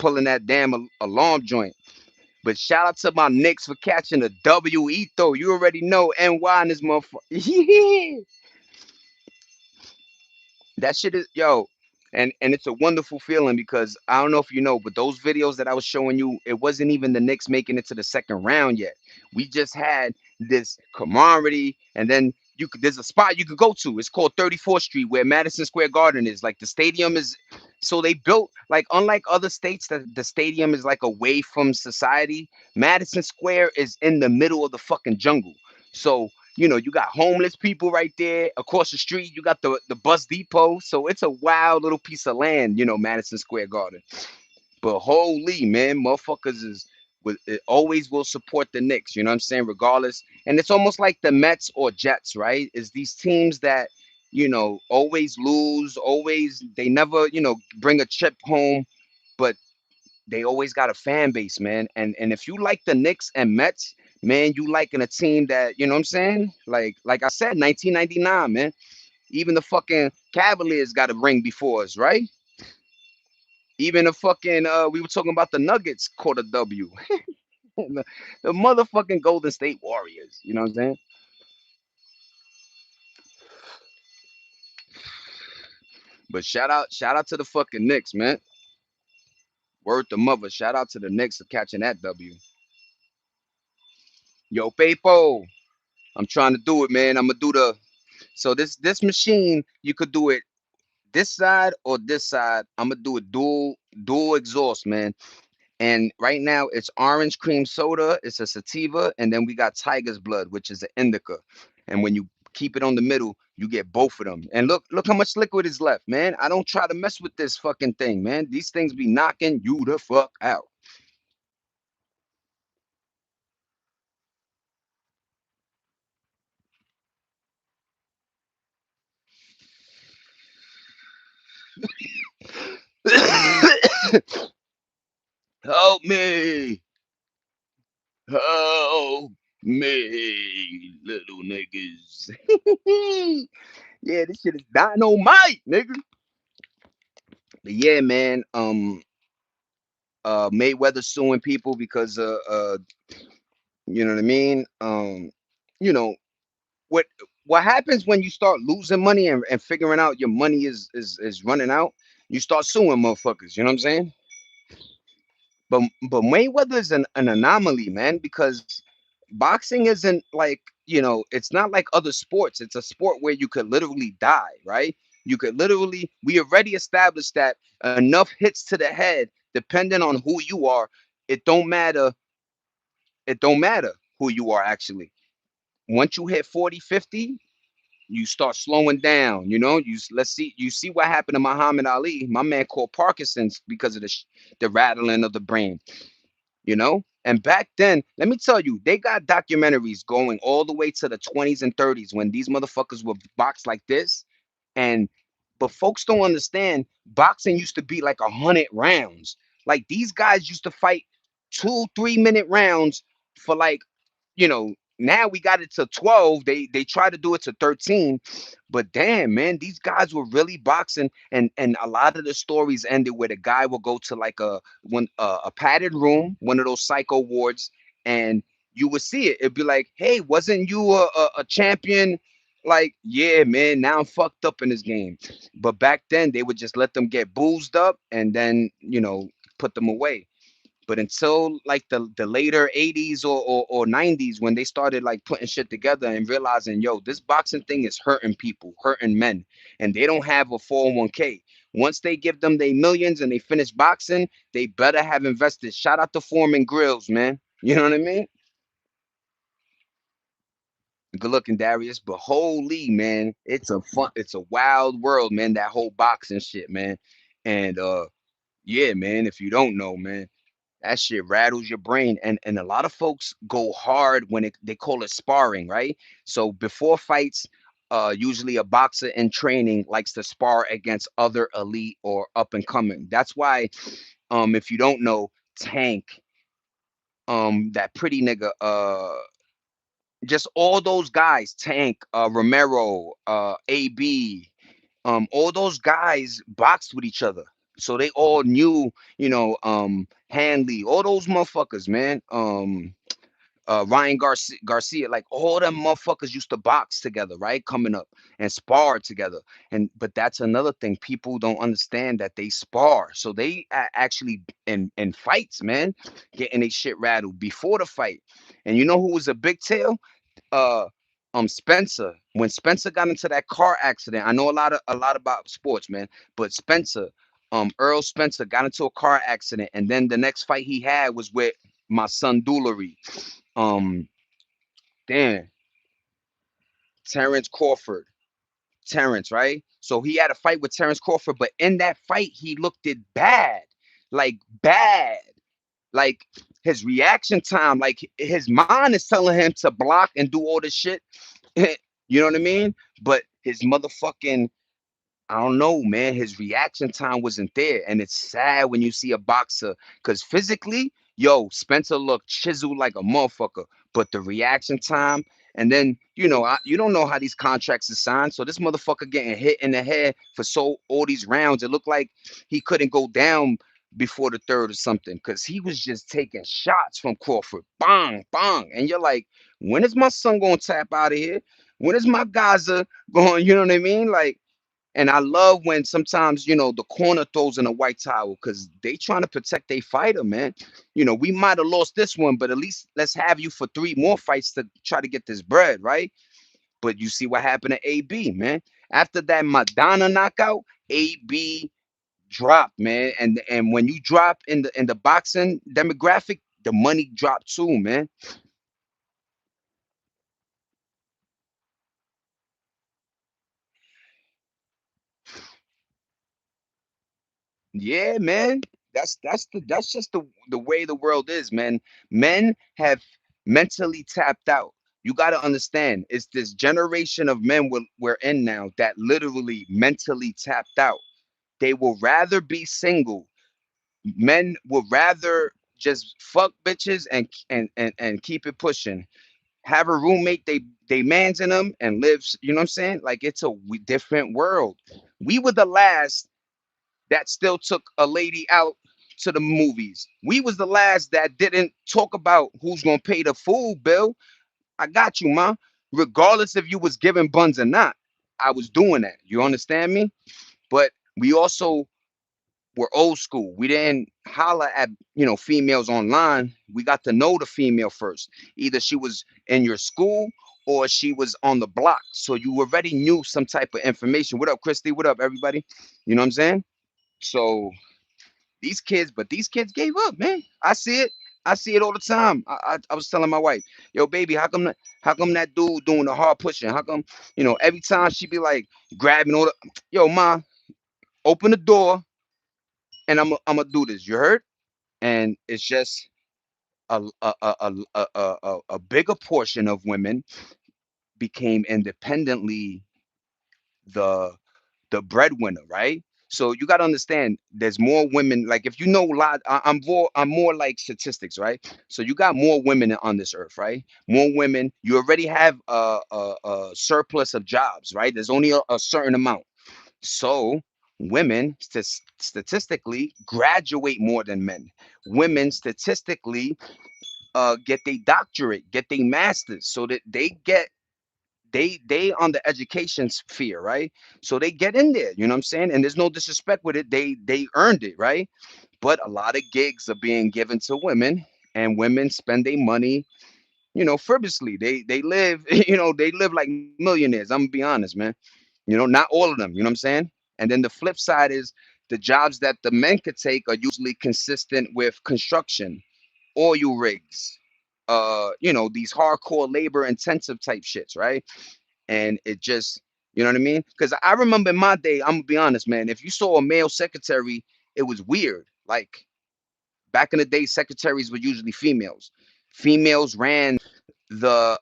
pulling that damn alarm joint. But shout out to my Knicks for catching a W. Though you already know NY and this motherfucker. That shit is yo, and it's a wonderful feeling because I don't know if you know, but those videos that I was showing you, it wasn't even the Knicks making it to the second round yet. We just had this camaraderie, and then there's a spot you could go to. It's called 34th Street, where Madison Square Garden is. Like the stadium is, so they built like unlike other states that the stadium is like away from society. Madison Square is in the middle of the fucking jungle. So you know, you got homeless people right there across the street. You got the bus depot. So it's a wild little piece of land, you know, Madison Square Garden. But holy man, motherfuckers is with it always will support the Knicks, you know what I'm saying, regardless. And it's almost like the Mets or Jets, right? Is these teams that, you know, always lose, always they never, you know, bring a chip home, but they always got a fan base, man. And if you like the Knicks and Mets, man, you liking a team that, you know what I'm saying? Like I said, 1999, man. Even the fucking Cavaliers got a ring before us, right? Even the fucking we were talking about the Nuggets caught a W. The motherfucking Golden State Warriors, you know what I'm saying? But shout out to the fucking Knicks, man. Word to mother. Shout out to the Knicks for catching that W. Yo, Papo, I'm trying to do it, man. I'm gonna do the so this machine, you could do it this side or this side. I'm gonna do a dual exhaust, man. And right now it's orange cream soda, it's a sativa, and then we got tiger's blood, which is an indica. And when you keep it on the middle, you get both of them. And look how much liquid is left, man. I don't try to mess with this fucking thing, man. These things be knocking you the fuck out. Help me. Help me, little niggas. Yeah, this shit is dynamite, nigga. But yeah, man. Mayweather suing people because you know what I mean. You know what what happens when you start losing money and figuring out your money is running out. You start suing motherfuckers. You know what I'm saying? But Mayweather is an anomaly, man, because boxing isn't like, it's not like other sports. It's a sport where you could literally die, right? You could literally, we already established that enough hits to the head, depending on who you are, it don't matter. It don't matter who you are actually. Once you hit 40, 50, you start slowing down. Let's see, you see what happened to Muhammad Ali. My man called Parkinson's because of the rattling of the brain. And back then, let me tell you, they got documentaries going all the way to the 20s and 30s when these motherfuckers were boxed like this. And but folks don't understand, boxing used to be like 100 rounds. Like these guys used to fight 2 3 minute rounds for like, now we got it to 12. They try to do it to 13. But damn, man, these guys were really boxing, and a lot of the stories ended where the guy will go to like a padded room, one of those psycho wards, and you would see it. It'd be like, hey, wasn't you a champion? Like, yeah, man, now I'm fucked up in this game. But back then they would just let them get boozed up and then, put them away. But until like the later 80s or 90s, when they started like putting shit together and realizing, yo, this boxing thing is hurting people, hurting men, and they don't have a 401k. Once they give them their millions and they finish boxing, they better have invested. Shout out to Foreman Grills, man. You know what I mean? Good looking, Darius. But holy, man, it's a wild world, man. That whole boxing shit, man. And yeah, man, if you don't know, man, that shit rattles your brain. And a lot of folks go hard when they call it sparring, right? So before fights, usually a boxer in training likes to spar against other elite or up and coming. That's why, if you don't know, Tank, that pretty nigga, just all those guys, Tank, Romero, AB, all those guys boxed with each other. So they all knew, Hanley, all those motherfuckers, man. Ryan Garcia, like all them motherfuckers used to box together, right? Coming up and spar together. But that's another thing. People don't understand that they spar. So they actually in fights, man, getting a shit rattled before the fight. And you know who was a big tail? uh Spencer. When Spencer got into that car accident, I know a lot about sports, man, but Spencer, Earl Spencer got into a car accident, and then the next fight he had was with my son Doolery. Um, damn, Terrence Crawford. Terrence, right? So he had a fight with Terrence Crawford, but in that fight he looked it bad, like bad. Like his reaction time, like his mind is telling him to block and do all this shit. You know what I mean? But his motherfucking, I don't know, man. His reaction time wasn't there, and it's sad when you see a boxer because physically, yo, Spencer looked chiseled like a motherfucker, but the reaction time, and then you don't know how these contracts are signed, so this motherfucker getting hit in the head for so all these rounds, it looked like he couldn't go down before the third or something because he was just taking shots from Crawford, bang, bang, and you're like, when is my son gonna tap out of here? When is my Gaza going? You know what I mean? Like. And I love when sometimes, the corner throws in a white towel because they trying to protect their fighter, man. We might have lost this one, but at least let's have you for three more fights to try to get this bread, right? But you see what happened to AB, man. After that Madonna knockout, AB dropped, man. And when you drop in the boxing demographic, the money dropped too, man. Yeah, man. That's just the way the world is, man. Men have mentally tapped out. You got to understand, it's this generation of men we're in now that literally mentally tapped out. They will rather be single. Men would rather just fuck bitches and keep it pushing. Have a roommate, they mans in them and lives. You know what I'm saying? Like it's a different world. We were the last that still took a lady out to the movies. We was the last that didn't talk about who's gonna pay the food bill. I got you, ma. Regardless if you was giving buns or not, I was doing that. You understand me? But we also were old school. We didn't holler at females online. We got to know the female first. Either she was in your school or she was on the block, so you already knew some type of information. What up, Christy? What up, everybody? You know what I'm saying? So these kids gave up, man. I see it. I see it all the time. I was telling my wife, yo, baby, how come that dude doing the hard pushing? How come, every time she be like grabbing all the, yo, ma, open the door and I'm gonna do this. You heard? And it's just a bigger portion of women became independently the the breadwinner, right? So you got to understand, there's more women. Like if you know a lot, I'm more like statistics, right? So you got more women on this earth, right? More women. You already have a surplus of jobs, right? There's only a certain amount. So women statistically graduate more than men. Women statistically get their doctorate, get their masters, so that they on the education sphere, right? So they get in there, you know what I'm saying? And there's no disrespect with it. They earned it, right? But a lot of gigs are being given to women, and women spend their money, frivolously. They live, they live like millionaires. I'm gonna be honest, man. Not all of them, you know what I'm saying? And then the flip side is the jobs that the men could take are usually consistent with construction, oil rigs, these hardcore labor intensive type shits, right? And it just, you know what I mean? Because I remember in my day, I'm gonna be honest, man. If you saw a male secretary, it was weird. Like back in the day, secretaries were usually females. Females ran the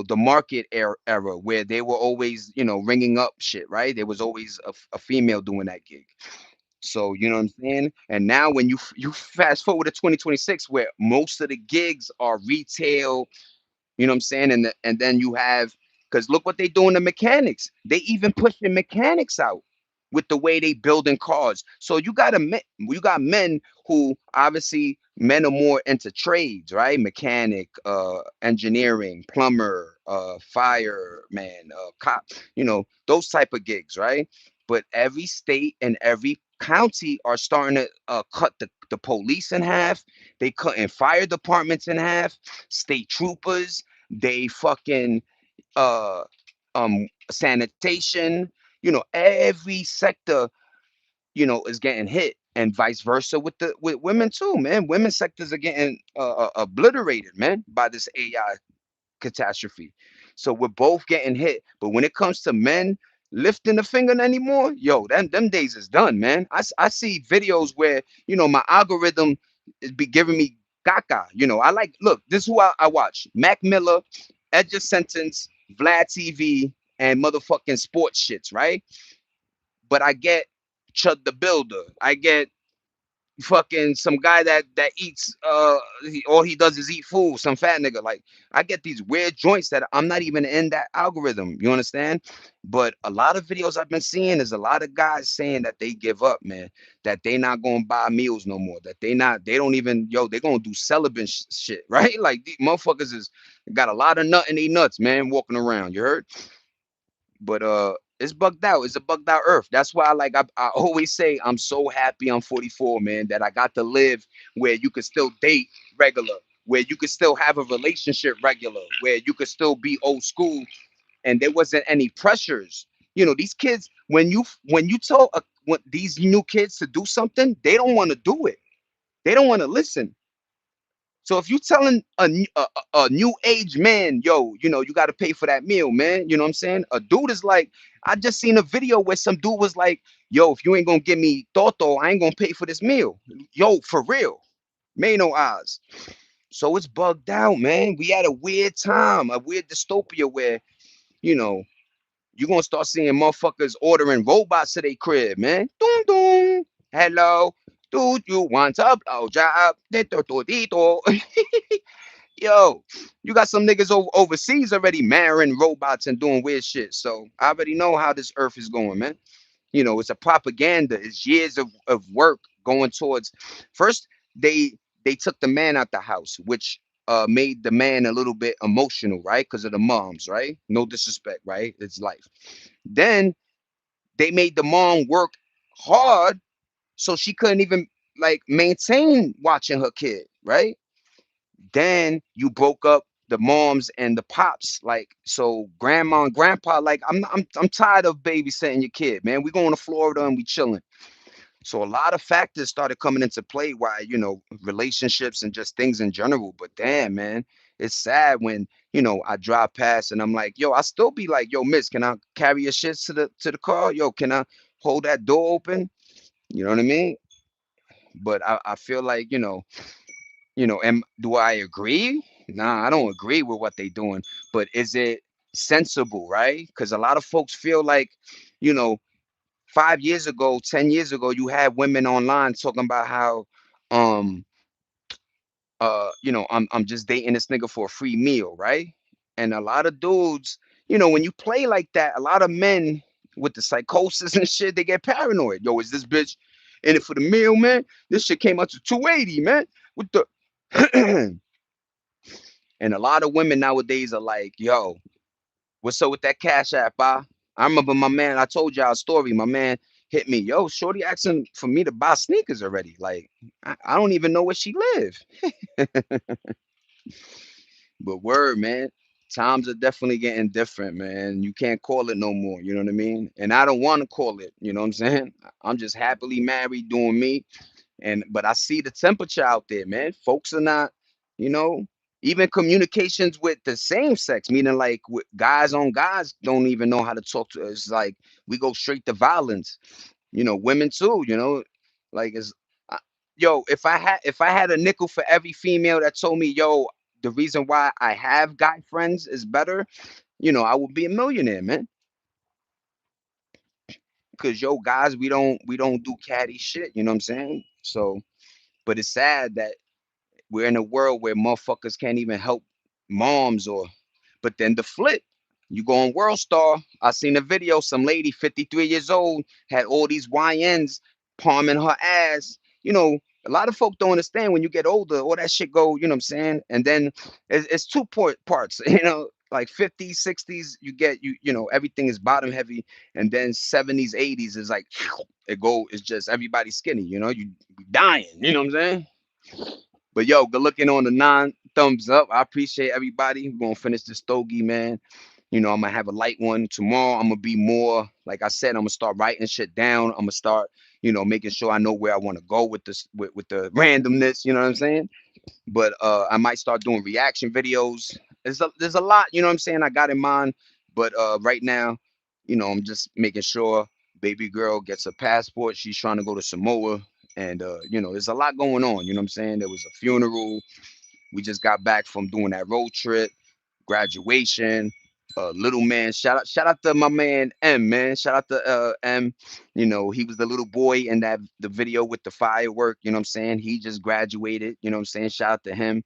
market era where they were always ringing up shit, right? There was always a female doing that gig. So you know what I'm saying? And now when you fast forward to 2026, where most of the gigs are retail, you know what I'm saying? And then you have, because look what they do in the mechanics. They even pushing mechanics out with the way they building cars. So you got men who obviously men are more into trades, right? Mechanic, engineering, plumber, fireman, cop, those type of gigs, right? But every state and every county are starting to cut the police in half. They cutting fire departments in half, state troopers, they fucking uh sanitation, every sector, is getting hit, and vice versa with women too, man. Women's sectors are getting obliterated, man, by this AI catastrophe. So we're both getting hit. But when it comes to men lifting a finger anymore, yo, them days is done, man. I see videos where, my algorithm is be giving me caca. I like, look, this is who I watch. Mac Miller, Edge Sentence, Vlad TV, and motherfucking sports shits, right? But I get Chud the Builder. I get fucking some guy that eats all he does is eat food, some fat nigga. Like I get these weird joints that I'm not even in that algorithm, you understand? But a lot of videos I've been seeing is a lot of guys saying that they give up, man, that they not gonna buy meals no more, that they don't even, they gonna do celibate shit, right? Like these motherfuckers is got a lot of nut in their nuts, man, walking around, you heard? But it's bugged out. It's a bugged out earth. That's why I always say I'm so happy I'm 44, man, that I got to live where you could still date regular, where you could still have a relationship regular, where you could still be old school, and there wasn't any pressures. These kids, when you tell these new kids to do something, they don't want to do it. They don't want to listen. So if you telling a new age man, yo, you got to pay for that meal, man. You know what I'm saying? A dude is like, I just seen a video where some dude was like, yo, if you ain't gonna give me toto, I ain't gonna pay for this meal. Yo, for real. May no odds. So it's bugged out, man. We had a weird time, a weird dystopia where, you know, You're gonna start seeing motherfuckers ordering robots to their crib, man. Doom doom. Hello. Do you want a blowjob? Dito, dito. Yo, you got some niggas overseas already marrying robots and doing weird shit. So I already know how this earth is going, man. It's a propaganda. It's years of work going towards. First, they they took the man out the house, which made the man a little bit emotional, right? Because of the moms, right? No disrespect, right? It's life. Then they made the mom work hard, so she couldn't even like maintain watching her kid, right? Then you broke up the moms and the pops, like so grandma and grandpa, like I'm tired of babysitting your kid, man. We going to Florida and we chilling. So a lot of factors started coming into play why, relationships and just things in general. But damn, man, it's sad when, I drive past and I'm like, yo, I still be like, yo, miss, can I carry your shit to the car? Yo, can I hold that door open? You know what I mean? But I feel like, do I agree? Nah, I don't agree with what they doing. But is it sensible, right? Because a lot of folks feel like, you know, 5 years ago, 10 years ago, you had women online talking about how, um, I'm just dating this nigga for a free meal, right? And a lot of dudes, when you play like that, a lot of men with the psychosis and shit, they get paranoid. Yo, is this bitch in it for the meal, man? This shit came out to 280, man. With the and a lot of women nowadays are like, yo, what's up with that cash app, I remember my man, I told y'all a story. My man hit me, yo, shorty asking for me to buy sneakers already. Like, I don't even know where she live. But word, man, times are definitely getting different, man. You can't call it no more. You know what I mean? And I don't want to call it. You know what I'm saying? I'm just happily married, doing me. And but I see the temperature out there, man. Folks are not, you know, even communications with the same sex, meaning like with guys on guys don't even know how to talk to us. Like we go straight to violence. Women too. Like it's, I- yo, if I had a nickel for every female that told me, yo, the reason why I have guy friends is better, I would be a millionaire, man. Cause yo, guys, we don't do catty shit. You know what I'm saying? So, but it's sad that we're in a world where motherfuckers can't even help moms or but then the flip, you go on World Star. I seen a video, some lady, 53 years old, had all these YNs palming her ass. A lot of folk don't understand when you get older, all that shit go, you know what I'm saying? And then it's two parts, like 50s, 60s, you get everything is bottom heavy, and then 70s, 80s is like it's just everybody skinny, you dying, you know what I'm saying? But yo, good looking on the nine thumbs up. I appreciate everybody. We're gonna finish this stogie, man. I'm gonna have a light one tomorrow. I'm gonna be more, like I said, I'm gonna start writing shit down. I'm gonna start, making sure I know where I want to go with this with the randomness, you know what I'm saying? But I might start doing reaction videos. There's a lot, you know what I'm saying, I got in mind. But right now, I'm just making sure baby girl gets a passport. She's trying to go to Samoa. And there's a lot going on, you know what I'm saying? There was a funeral. We just got back from doing that road trip, graduation. Little man, shout out to my man M, man. Shout out to M. He was the little boy in the video with the firework. You know what I'm saying? He just graduated. You know what I'm saying? Shout out to him,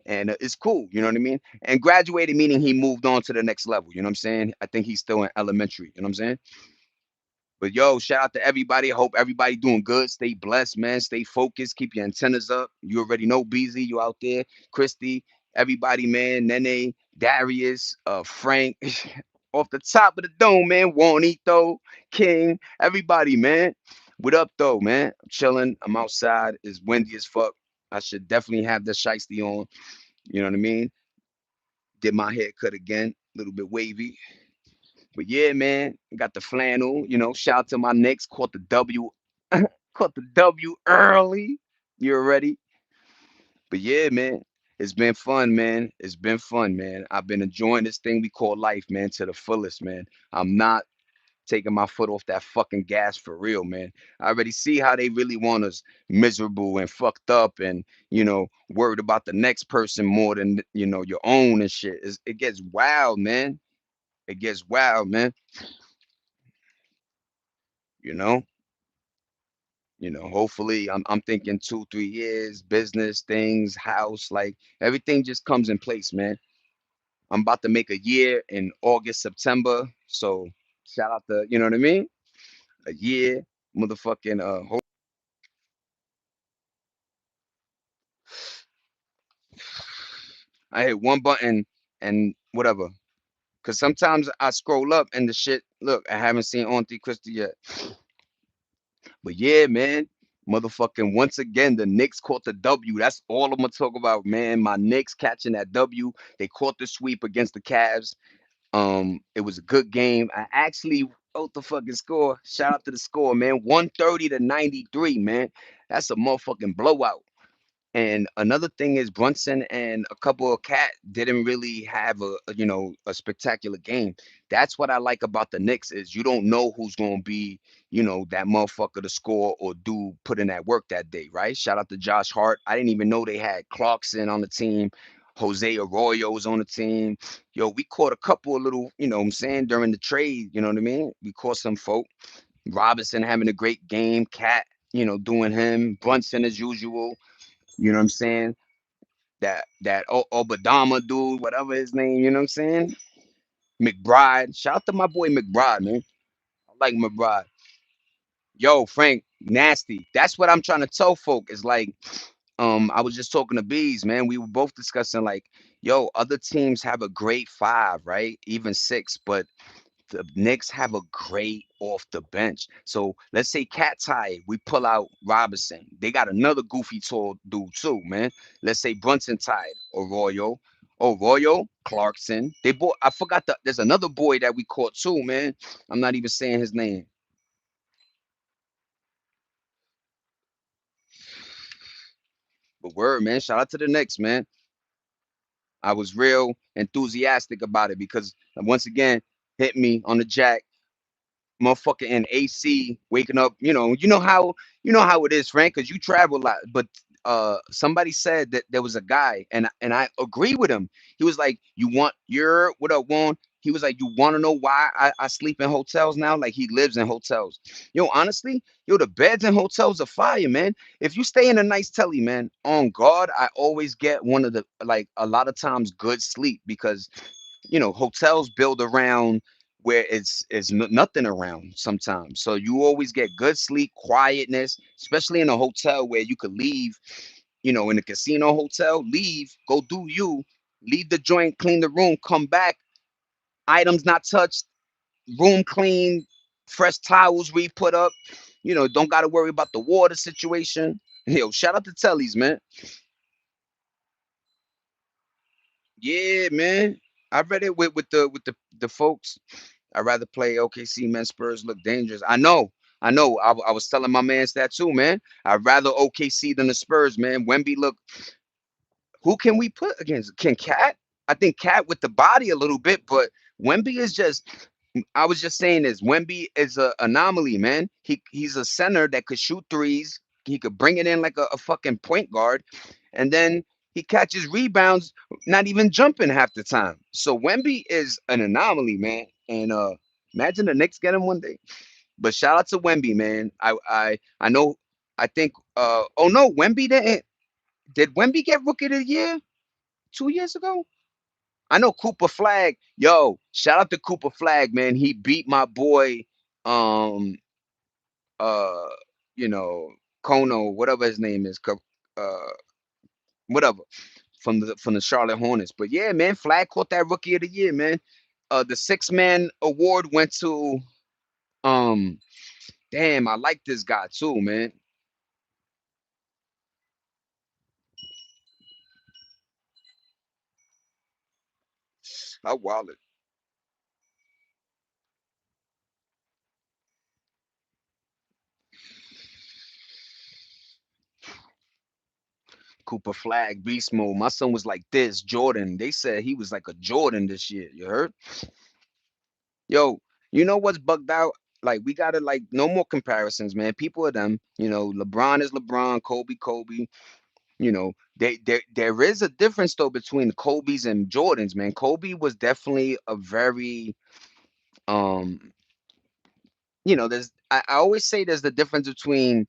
and it's cool. You know what I mean? And graduated meaning he moved on to the next level. You know what I'm saying? I think he's still in elementary. You know what I'm saying? But yo, shout out to everybody. I hope everybody doing good. Stay blessed, man. Stay focused. Keep your antennas up. You already know Beezy, you out there. Christy, everybody, man. Nene, Darius, Frank. Off the top of the dome, man. Juanito, King, everybody, man. What up, though, man? I'm chilling. I'm outside. It's windy as fuck. I should definitely have the shiesty on. You know what I mean? Did my hair cut again. A little bit wavy. But yeah, man, got the flannel. Shout out to my Knicks. Caught the W. Caught the W early. You ready? But yeah, man, it's been fun, man. It's been fun, man. I've been enjoying this thing we call life, man, to the fullest, man. I'm not taking my foot off that fucking gas for real, man. I already see how they really want us miserable and fucked up and, worried about the next person more than, your own and shit. It gets wild, man. It gets wild, man. You know, hopefully I'm thinking 2, 3 years, business things, house, like everything just comes in place, man. I'm about to make a year in August, September. So shout out to, you know what I mean? A year, motherfucking I hit one button and whatever. Cause sometimes I scroll up and the shit, look, I haven't seen Auntie Christie yet. But yeah, man, motherfucking once again, the Knicks caught the W. That's all I'm gonna talk about, man. My Knicks catching that W. They caught the sweep against the Cavs. It was a good game. I actually wrote the fucking score. Shout out to the score, man. 130-93, man. That's a motherfucking blowout. And another thing is Brunson and a couple of Cat didn't really have a spectacular game. That's what I like about the Knicks is you don't know who's going to be, that motherfucker to score or do put in that work that day, right? Shout out to Josh Hart. I didn't even know they had Clarkson on the team. Jose Arroyo was on the team. Yo, we caught a couple of little, what I'm saying, during the trade, you know what I mean? We caught some folk. Robinson having a great game. Cat, doing him. Brunson as usual. You know what I'm saying? That Obadama dude, whatever his name, you know what I'm saying? McBride. Shout out to my boy McBride, man. I like McBride. Yo, Frank, nasty. That's what I'm trying to tell folk. Is like, I was just talking to Bees, man. We were both discussing like, yo, other teams have a great five, right? Even six, but the Knicks have a great off the bench. So let's say Cat tied, we pull out Robinson. They got another goofy tall dude too, man. Let's say Brunson tied, Arroyo. Arroyo, Clarkson. They bought. I forgot there's another boy that we caught too, man. I'm not even saying his name. But word, man. Shout out to the Knicks, man. I was real enthusiastic about it because once again, hit me on the jack motherfucker in AC waking up, you know how it is, Frank, because you travel a lot. But somebody said that there was a guy, and I agree with him. He was like, "You want your what up, Juan?" He was like, "You want to know why I sleep in hotels now?" Like he lives in hotels. Yo, honestly, the beds in hotels are fire, man. If you stay in a nice telly, man, on God, I always get one of the like a lot of times good sleep because hotels build around where nothing around sometimes. So you always get good sleep, quietness, especially in a hotel where you could leave, in a casino hotel, leave, go do you, leave the joint, clean the room, come back, items not touched, room clean, fresh towels re put up, don't got to worry about the water situation. Yo, shout out to Telly's, man. Yeah, man. I read it with the folks. I'd rather play OKC, man. Spurs look dangerous. I know. I was telling my man's that too, man. I'd rather OKC than the Spurs, man. Wemby look. Who can we put against? Can Cat? I think Cat with the body a little bit, but Wemby is just. I was just saying this. Wemby is a anomaly, man. He's a center that could shoot threes. He could bring it in like a fucking point guard, and then he catches rebounds, not even jumping half the time. So Wemby is an anomaly, man. And imagine the Knicks get him one day. But shout out to Wemby, man. I know. I think. Oh no, Wemby didn't. Did Wemby get Rookie of the Year 2 years ago? I know Cooper Flag. Yo, shout out to Cooper Flag, man. He beat my boy, um, uh, you know, Kono, whatever his name is, whatever, from the Charlotte Hornets. But yeah, man, Flag caught that Rookie of the Year, man. The six-man award went to um, damn, I like this guy too, man. I wallet. Cooper Flag, Beast Mode. My son was like this, Jordan. They said he was like a Jordan this year. You heard? Yo, you know what's bugged out? Like we gotta like no more comparisons, man. People are them. LeBron is LeBron, Kobe, Kobe. You know, there is a difference though between Kobe's and Jordan's, man. Kobe was definitely a very um I always say there's the difference between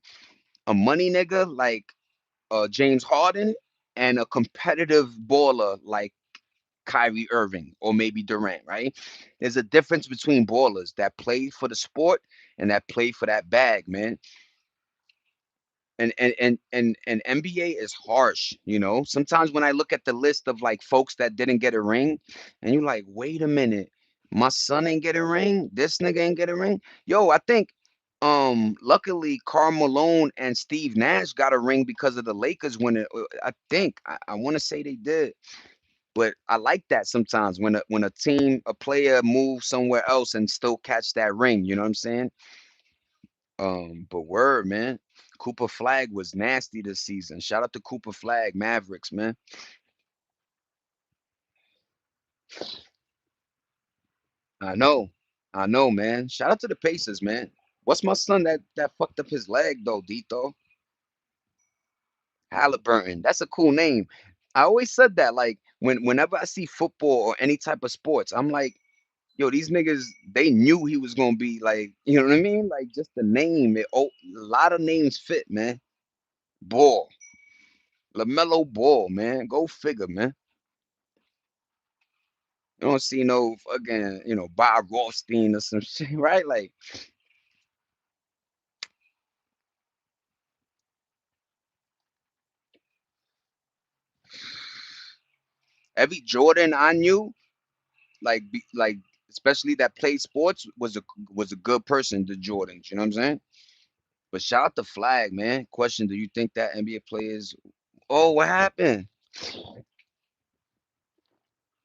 a money nigga like James Harden and a competitive baller like Kyrie Irving or maybe Durant, right? There's a difference between ballers that play for the sport and that play for that bag, man. And NBA is harsh, you know. Sometimes when I look at the list of like folks that didn't get a ring, and you're like, wait a minute, my son ain't get a ring, this nigga ain't get a ring. Yo, I think luckily Karl Malone and Steve Nash got a ring because of the Lakers when I think I want to say they did. But I like that sometimes when a team, a player moves somewhere else and still catch that ring, you know what I'm saying? But word, man. Cooper Flag was nasty this season. Shout out to Cooper Flag, Mavericks, man. I know. I know, man. Shout out to the Pacers, man. What's my son that fucked up his leg though, Dito? Halliburton. That's a cool name. I always said that, like whenever I see football or any type of sports, I'm like, yo, these niggas, they knew he was gonna be like, you know what I mean? Like just the name, a lot of names fit, man. Ball, Lamelo Ball, man. Go figure, man. You don't see no fucking, Bob Rothstein or some shit, right? Like every Jordan I knew, like especially that played sports, was a good person. The Jordans, you know what I'm saying? But shout out to Flag, man. Question: do you think that NBA players? Oh, what happened?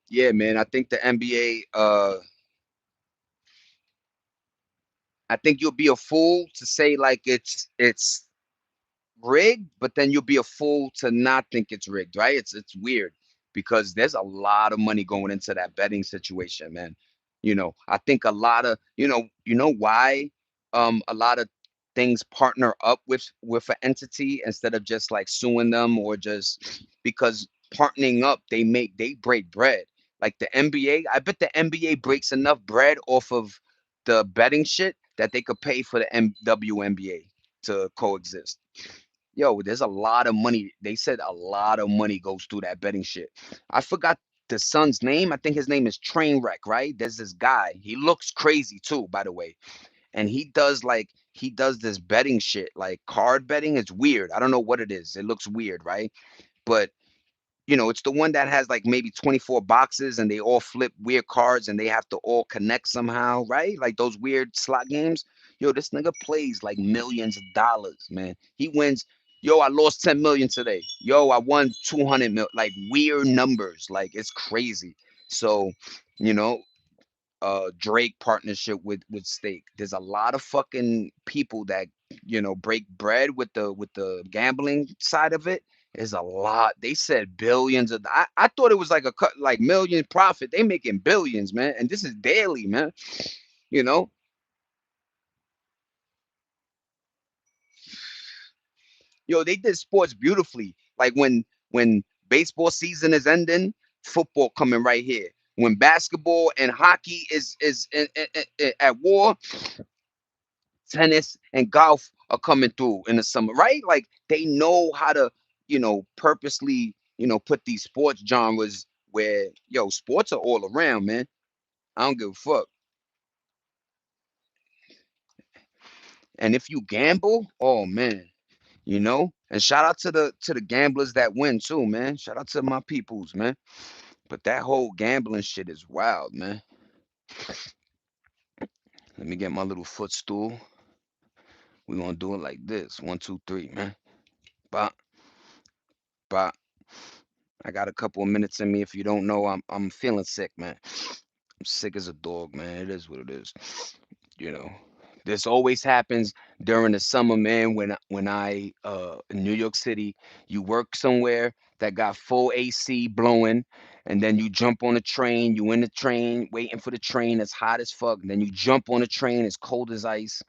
Yeah, man. I think the NBA. I think you'll be a fool to say like it's rigged, but then you'll be a fool to not think it's rigged, right? It's weird because there's a lot of money going into that betting situation, man. I think a lot of why a lot of things partner up with an entity instead of just like suing them or just because partnering up they break bread. Like the NBA, I bet the NBA breaks enough bread off of the betting shit that they could pay for the WNBA to coexist. Yo, there's a lot of money. They said a lot of money goes through that betting shit. I forgot the son's name. I think his name is Trainwreck, right? There's this guy. He looks crazy too, by the way. And he does this betting shit, like card betting. It's weird. I don't know what it is. It looks weird, right? But it's the one that has like maybe 24 boxes and they all flip weird cards and they have to all connect somehow, right? Like those weird slot games. Yo, this nigga plays like millions of dollars, man. He wins. Yo, I lost 10 million today. Yo, I won 200 mil. Like weird numbers. Like it's crazy. So, you know, Drake partnership with Stake. There's a lot of fucking people that break bread with the gambling side of it. There's a lot. They said billions of. I thought it was like a cut like million profit. They making billions, man. And this is daily, man. You know, they did sports beautifully. Like when baseball season is ending, football coming right here. When basketball and hockey is at war, tennis and golf are coming through in the summer, right? Like they know how to, purposely, put these sports genres where, sports are all around, man. I don't give a fuck. And if you gamble, oh man, and shout out to the gamblers that win too, man. Shout out to my peoples, man. But that whole gambling shit is wild, man. Let me get my little footstool. We're gonna do it like this. One, two, three, man. Bop, bop. I got a couple of minutes in me. If you don't know, I'm feeling sick, man. I'm sick as a dog, man. It is what it is. You know. This always happens during the summer, man, when I in New York City, you work somewhere that got full AC blowing, and then you jump on a train, you in the train, waiting for the train, it's hot as fuck. And then you jump on a train, it's cold as ice.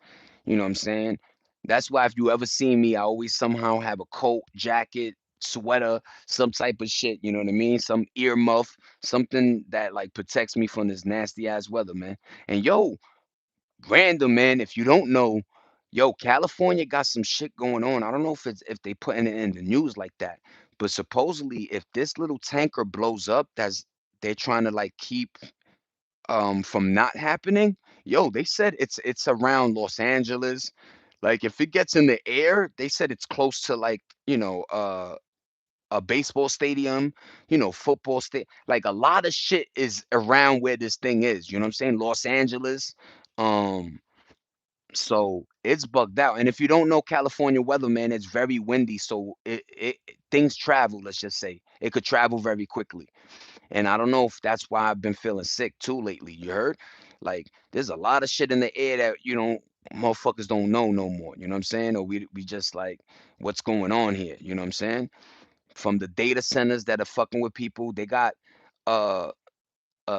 You know what I'm saying? That's why if you ever see me, I always somehow have a coat, jacket, sweater, some type of shit, you know what I mean? Some earmuff, something that like protects me from this nasty ass weather, man. And yo, random man, if you don't know, yo, California got some shit going on. I don't know if they putting it in the news like that, but supposedly if this little tanker blows up, that's they're trying to like keep from not happening. Yo, they said it's around Los Angeles. Like if it gets in the air, they said it's close to like, a baseball stadium, football like a lot of shit is around where this thing is. You know what I'm saying? Los Angeles. Um, so it's bugged out. And if you don't know California weather, man, it's very windy. So things travel, let's just say. It could travel very quickly. And I don't know if that's why I've been feeling sick too lately. You heard? Like there's a lot of shit in the air that, motherfuckers don't know no more. You know what I'm saying? Or we just like, what's going on here? You know what I'm saying? From the data centers that are fucking with people, they got uh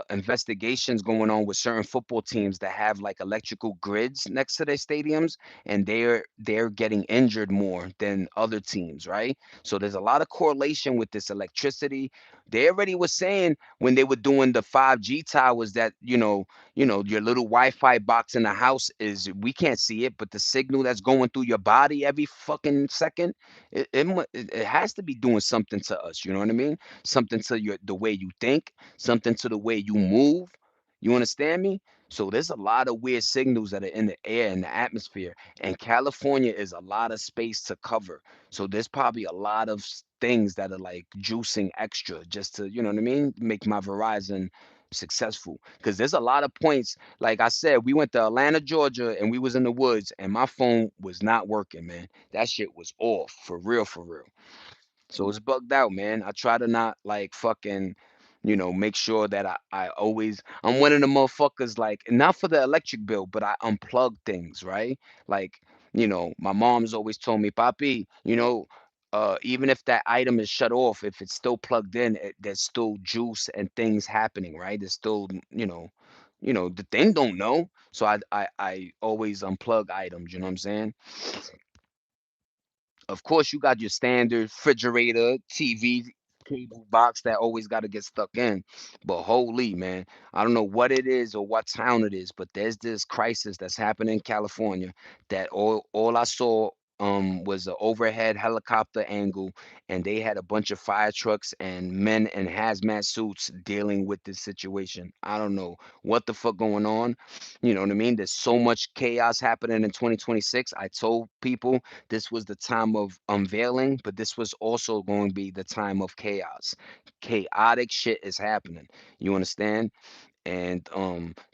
investigations going on with certain football teams that have like electrical grids next to their stadiums, and they're getting injured more than other teams, right? So there's a lot of correlation with this electricity. They already was saying when they were doing the 5G towers that, your little Wi-Fi box in the house is, we can't see it, but the signal that's going through your body every fucking second, it has to be doing something to us, you know what I mean? Something to the way you think, something to the way you move. You understand me? So there's a lot of weird signals that are in the air, in the atmosphere, and California is a lot of space to cover. So there's probably a lot of things that are like juicing extra just to, you know what I mean, make my Verizon successful. Because there's a lot of points. Like I said, we went to Atlanta, Georgia, and we was in the woods, and my phone was not working, man. That shit was off for real, for real. So it's bugged out, man. I try to not like fucking, make sure that I always, I'm one of the motherfuckers like, not for the electric bill, but I unplug things, right? Like, my mom's always told me, Papi, even if that item is shut off, if it's still plugged in, there's still juice and things happening, right? There's still, the thing don't know. So I always unplug items, you know what I'm saying? Of course, you got your standard refrigerator, TV, cable box that always got to get stuck in. But holy man, I don't know what it is or what town it is, but there's this crisis that's happening in California that all I saw was an overhead helicopter angle, and they had a bunch of fire trucks and men in hazmat suits dealing with this situation. I don't know what the fuck going on. You know what I mean? There's so much chaos happening in 2026. I told people this was the time of unveiling, but this was also going to be the time of chaos. Chaotic shit is happening. You understand? And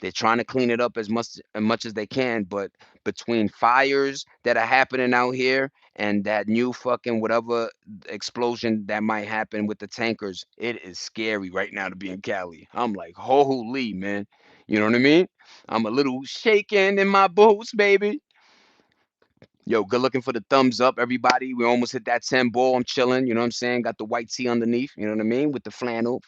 they're trying to clean it up as much as they can, but between fires that are happening out here and that new fucking whatever explosion that might happen with the tankers, it is scary right now to be in Cali. I'm like, holy man. You know what I mean? I'm a little shaking in my boots, baby. Yo, good looking for the thumbs up, everybody. We almost hit that 10 ball. I'm chilling, you know what I'm saying? Got the white tee underneath, you know what I mean? With the flannel.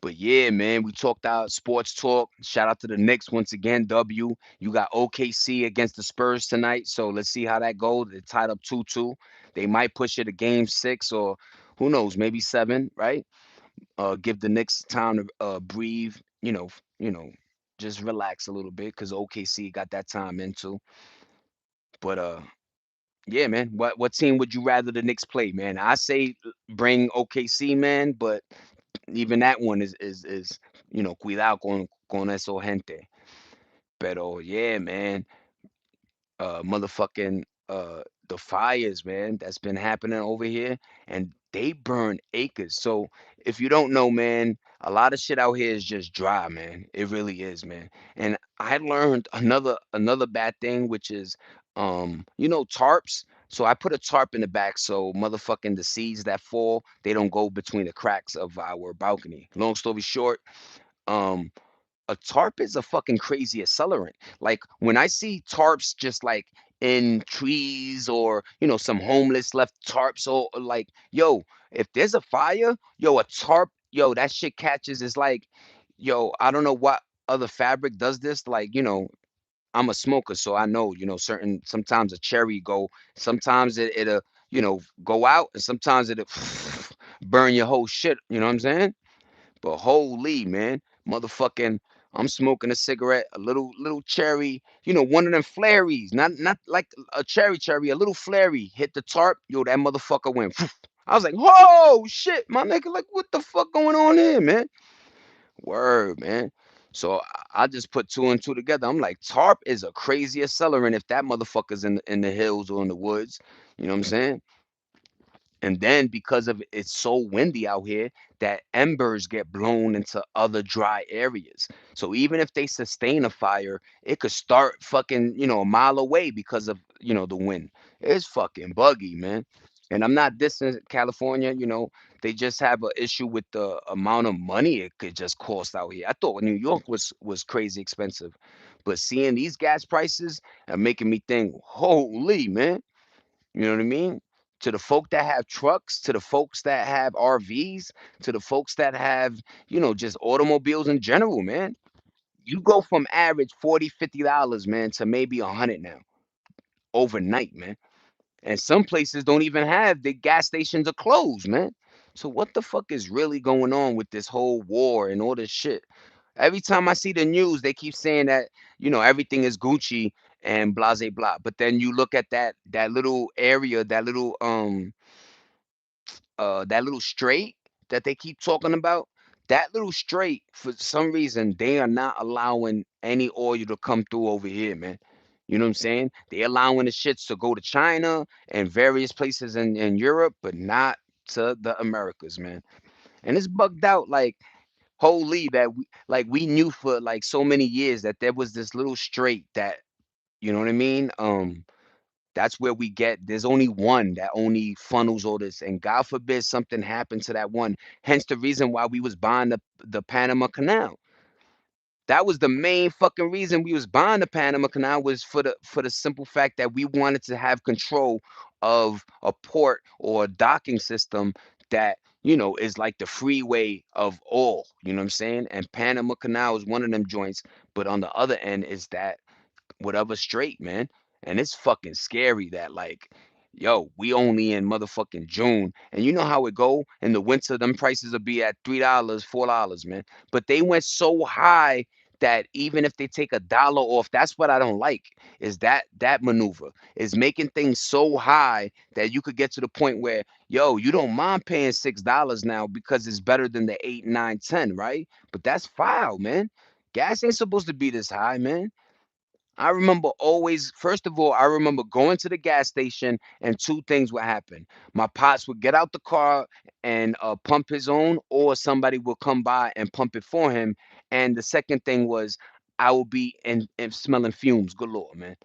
But yeah, man, we talked out sports talk. Shout out to the Knicks once again. W. You got OKC against the Spurs tonight. So let's see how that goes. They're tied up 2-2. They might push it to game six or who knows, maybe seven, right? Give the Knicks time to breathe, just relax a little bit because OKC got that time into. But yeah, man. What team would you rather the Knicks play, man? I say bring OKC, man, but even that one is cuidado con eso gente. Pero yeah, man, motherfucking the fires, man, that's been happening over here, and they burn acres. So if you don't know, man, a lot of shit out here is just dry, man. It really is, man. And I learned another bad thing, which is tarps. So I put a tarp in the back so motherfucking the seeds that fall, they don't go between the cracks of our balcony. Long story short, um a tarp is a fucking crazy accelerant. Like when I see tarps just like in trees or some homeless left tarps or like yo, if there's a fire, yo, a tarp, yo, that shit catches is like, yo, I don't know what other fabric does this. Like, I'm a smoker, so I know, certain sometimes a cherry go, sometimes it'll go out, and sometimes it'll burn your whole shit. You know what I'm saying? But holy man, motherfucking, I'm smoking a cigarette, a little cherry, one of them flaries, not like a cherry, a little flary hit the tarp, yo, that motherfucker went. I was like, oh shit, my nigga, like what the fuck going on here, man? Word, man. So I just put two and two together. I'm like, tarp is a crazy accelerant if that motherfucker's in the hills or in the woods. You know what I'm saying? And then because of it's so windy out here, that embers get blown into other dry areas. So even if they sustain a fire, it could start fucking, a mile away because of, the wind. It's fucking buggy, man. And I'm not dissing California, they just have an issue with the amount of money it could just cost out here. I thought New York was crazy expensive. But seeing these gas prices are making me think, holy man. You know what I mean? To the folk that have trucks, to the folks that have RVs, to the folks that have, just automobiles in general, man. You go from average 40, $50, man, to maybe 100 now overnight, man. And some places don't even have the gas stations are closed, man. So what the fuck is really going on with this whole war and all this shit? Every time I see the news, they keep saying that, everything is Gucci and blah blah blah. But then you look at that little area, that little strait that they keep talking about. That little strait, for some reason, they are not allowing any oil to come through over here, man. You know what I'm saying? They allowing the shits to go to China and various places in Europe, but not to the Americas, man. And it's bugged out like holy that we knew for like so many years that there was this little strait that you know what I mean? That's where we get there's only one that only funnels all this, and God forbid something happened to that one. Hence the reason why we was buying the Panama Canal. That was the main fucking reason we was buying the Panama Canal was for the simple fact that we wanted to have control of a port or a docking system that is like the freeway of all. You know what I'm saying? And Panama Canal is one of them joints, but on the other end is that whatever straight, man. And it's fucking scary that like, yo, we only in motherfucking June. And you know how it go? In the winter, them prices will be at $3, $4, man. But they went so high that even if they take $1 off, that's what I don't like, is that maneuver is making things so high that you could get to the point where, yo, you don't mind paying $6 now because it's better than the 8, 9, 10, right? But that's foul, man. Gas ain't supposed to be this high, man. I remember always, first of all, I remember going to the gas station and two things would happen. My pops would get out the car and pump his own, or somebody would come by and pump it for him. And the second thing was I would be in smelling fumes galore, man.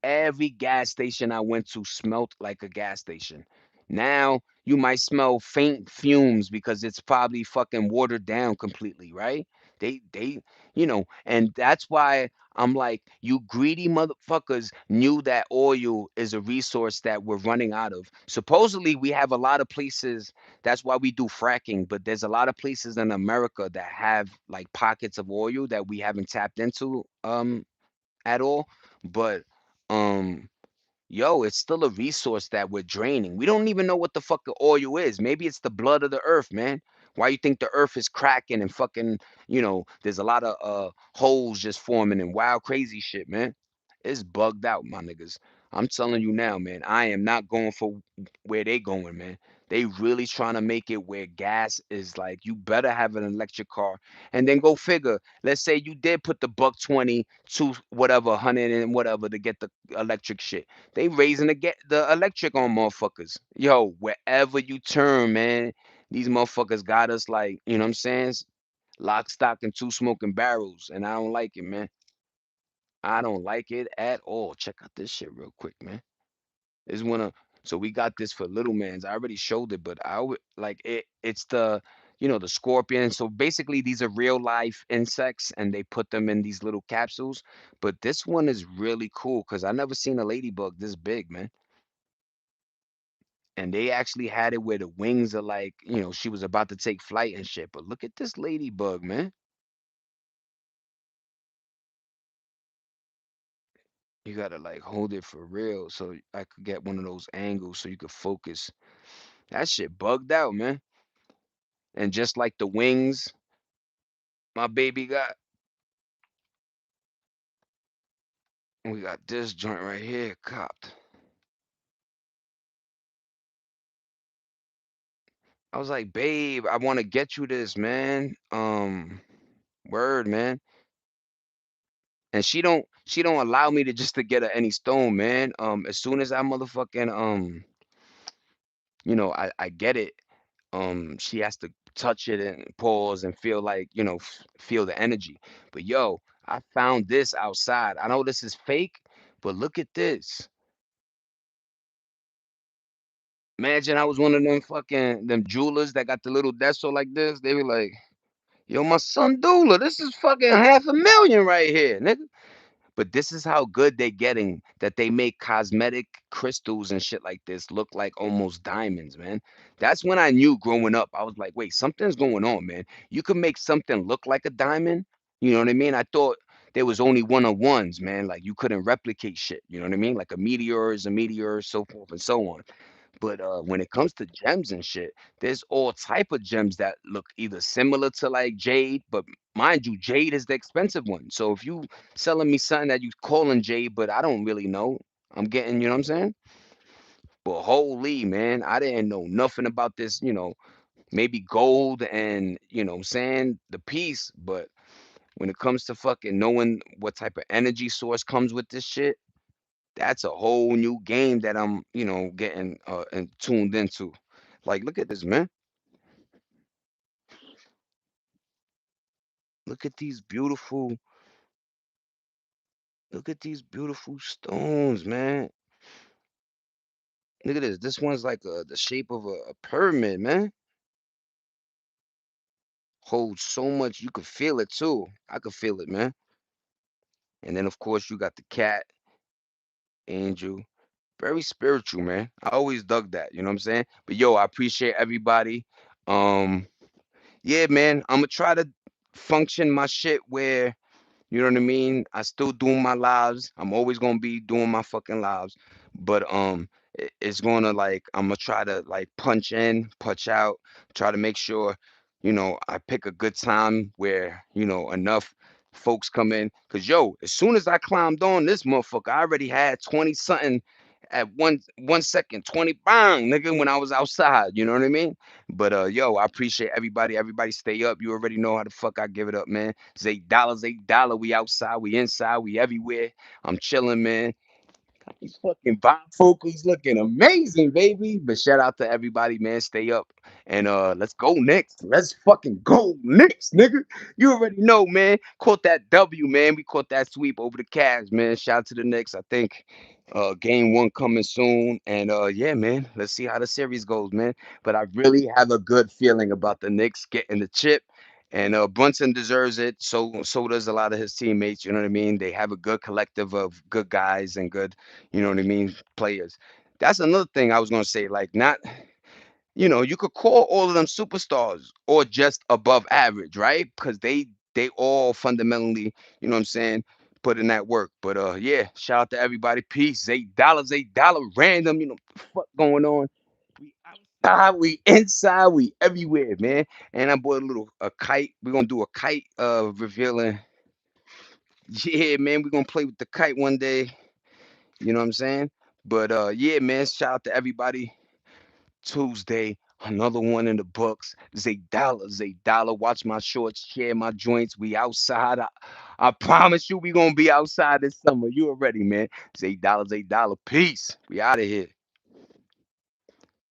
Every gas station I went to smelt like a gas station. Now you might smell faint fumes because it's probably fucking watered down completely, right? And that's why I'm like, you greedy motherfuckers knew that oil is a resource that we're running out of. Supposedly, we have a lot of places. That's why we do fracking. But there's a lot of places in America that have like pockets of oil that we haven't tapped into at all. But um yo, it's still a resource that we're draining. We don't even know what the fuck the oil is. Maybe it's the blood of the earth, man. Why you think the earth is cracking and fucking, there's a lot of holes just forming and wild crazy shit, man. It's bugged out, my niggas. I'm telling you now, man. I am not going for where they going, man. They really trying to make it where gas is like you better have an electric car. And then go figure. Let's say you did put the buck 20 to whatever, 100 and whatever to get the electric shit. They raising the electric on motherfuckers. Yo, wherever you turn, man, these motherfuckers got us like, you know what I'm saying? Lock, stock, and two smoking barrels. And I don't like it, man. I don't like it at all. Check out this shit real quick, man. Is one of so we got this for little man's. I already showed it, but I would like it. It's the scorpion. So basically, these are real life insects, and they put them in these little capsules. But this one is really cool because I never seen a ladybug this big, man. And they actually had it where the wings are like, she was about to take flight and shit. But look at this ladybug, man. You gotta like hold it for real so I could get one of those angles so you could focus. That shit bugged out, man. And just like the wings my baby got, we got this joint right here copped. I was like, babe, I want to get you this, man. Word, man. And she don't allow me to just to get her any stone, man. As soon as I motherfucking I get it. She has to touch it and pause and feel like, feel the energy. But yo, I found this outside. I know this is fake, but look at this. Imagine I was one of them fucking them jewelers that got the little deso like this. They be like, yo, my son Dula, this is fucking 500,000 right here, nigga. But this is how good they're getting that they make cosmetic crystals and shit like this look like almost diamonds, man. That's when I knew growing up. I was like, wait, something's going on, man. You could make something look like a diamond. You know what I mean? I thought there was only one on ones, man. Like you couldn't replicate shit. You know what I mean? Like a meteor, so forth and so on. But when it comes to gems and shit, there's all type of gems that look either similar to like jade, but mind you, jade is the expensive one. So if you selling me something that you calling jade, but I don't really know, I'm getting, you know what I'm saying? But holy man, I didn't know nothing about this, maybe gold and what I'm saying, the piece, but when it comes to fucking knowing what type of energy source comes with this shit, that's a whole new game that I'm, getting and tuned into. Like, look at this, man. Look at these beautiful, look at these beautiful stones, man. Look at this. This one's like the shape of a pyramid, man. Holds so much. You could feel it too. I could feel it, man. And then of course you got the cat, angel. Very spiritual, man. I always dug that. You know what I'm saying? But yo, I appreciate everybody. Um, yeah, man. I'ma try to function my shit where you know what I mean? I still doing my lives. I'm always gonna be doing my fucking lives. But it's gonna like I'm gonna try to like punch in, punch out, try to make sure, I pick a good time where, enough folks come in. Cause yo, as soon as I climbed on this motherfucker, I already had 20 something at one second, 20 bang, nigga, when I was outside. You know what I mean? But yo, I appreciate everybody. Everybody stay up. You already know how the fuck I give it up, man. It's $8, $8. We outside, we inside, we everywhere. I'm chilling, man. These fucking bifocals looking amazing, baby. But shout out to everybody, man. Stay up. And let's go Knicks. Let's fucking go Knicks, nigga. You already know, man. Caught that W, man. We caught that sweep over the Cavs, man. Shout out to the Knicks. I think game one coming soon. And yeah, man. Let's see how the series goes, man. But I really have a good feeling about the Knicks getting the chip. And Brunson deserves it. So does a lot of his teammates. You know what I mean? They have a good collective of good guys and good, you know what I mean, players. That's another thing I was gonna say. Like, not, you could call all of them superstars or just above average, right? Because they all fundamentally, you know what I'm saying, put in that work. But yeah, shout out to everybody. Peace. $8, $8 random. You know what the fuck going on? We outside, we inside, we everywhere, man. And I bought a kite. We're gonna do a kite revealing. Yeah, man, we're gonna play with the kite one day. You know what I'm saying? But yeah, man, shout out to everybody. Tuesday, another one in the books. $8, $8. Watch my shorts, share my joints. We outside. I promise you we gonna be outside this summer. You already, man. It's $8, $8. Peace. We out of here.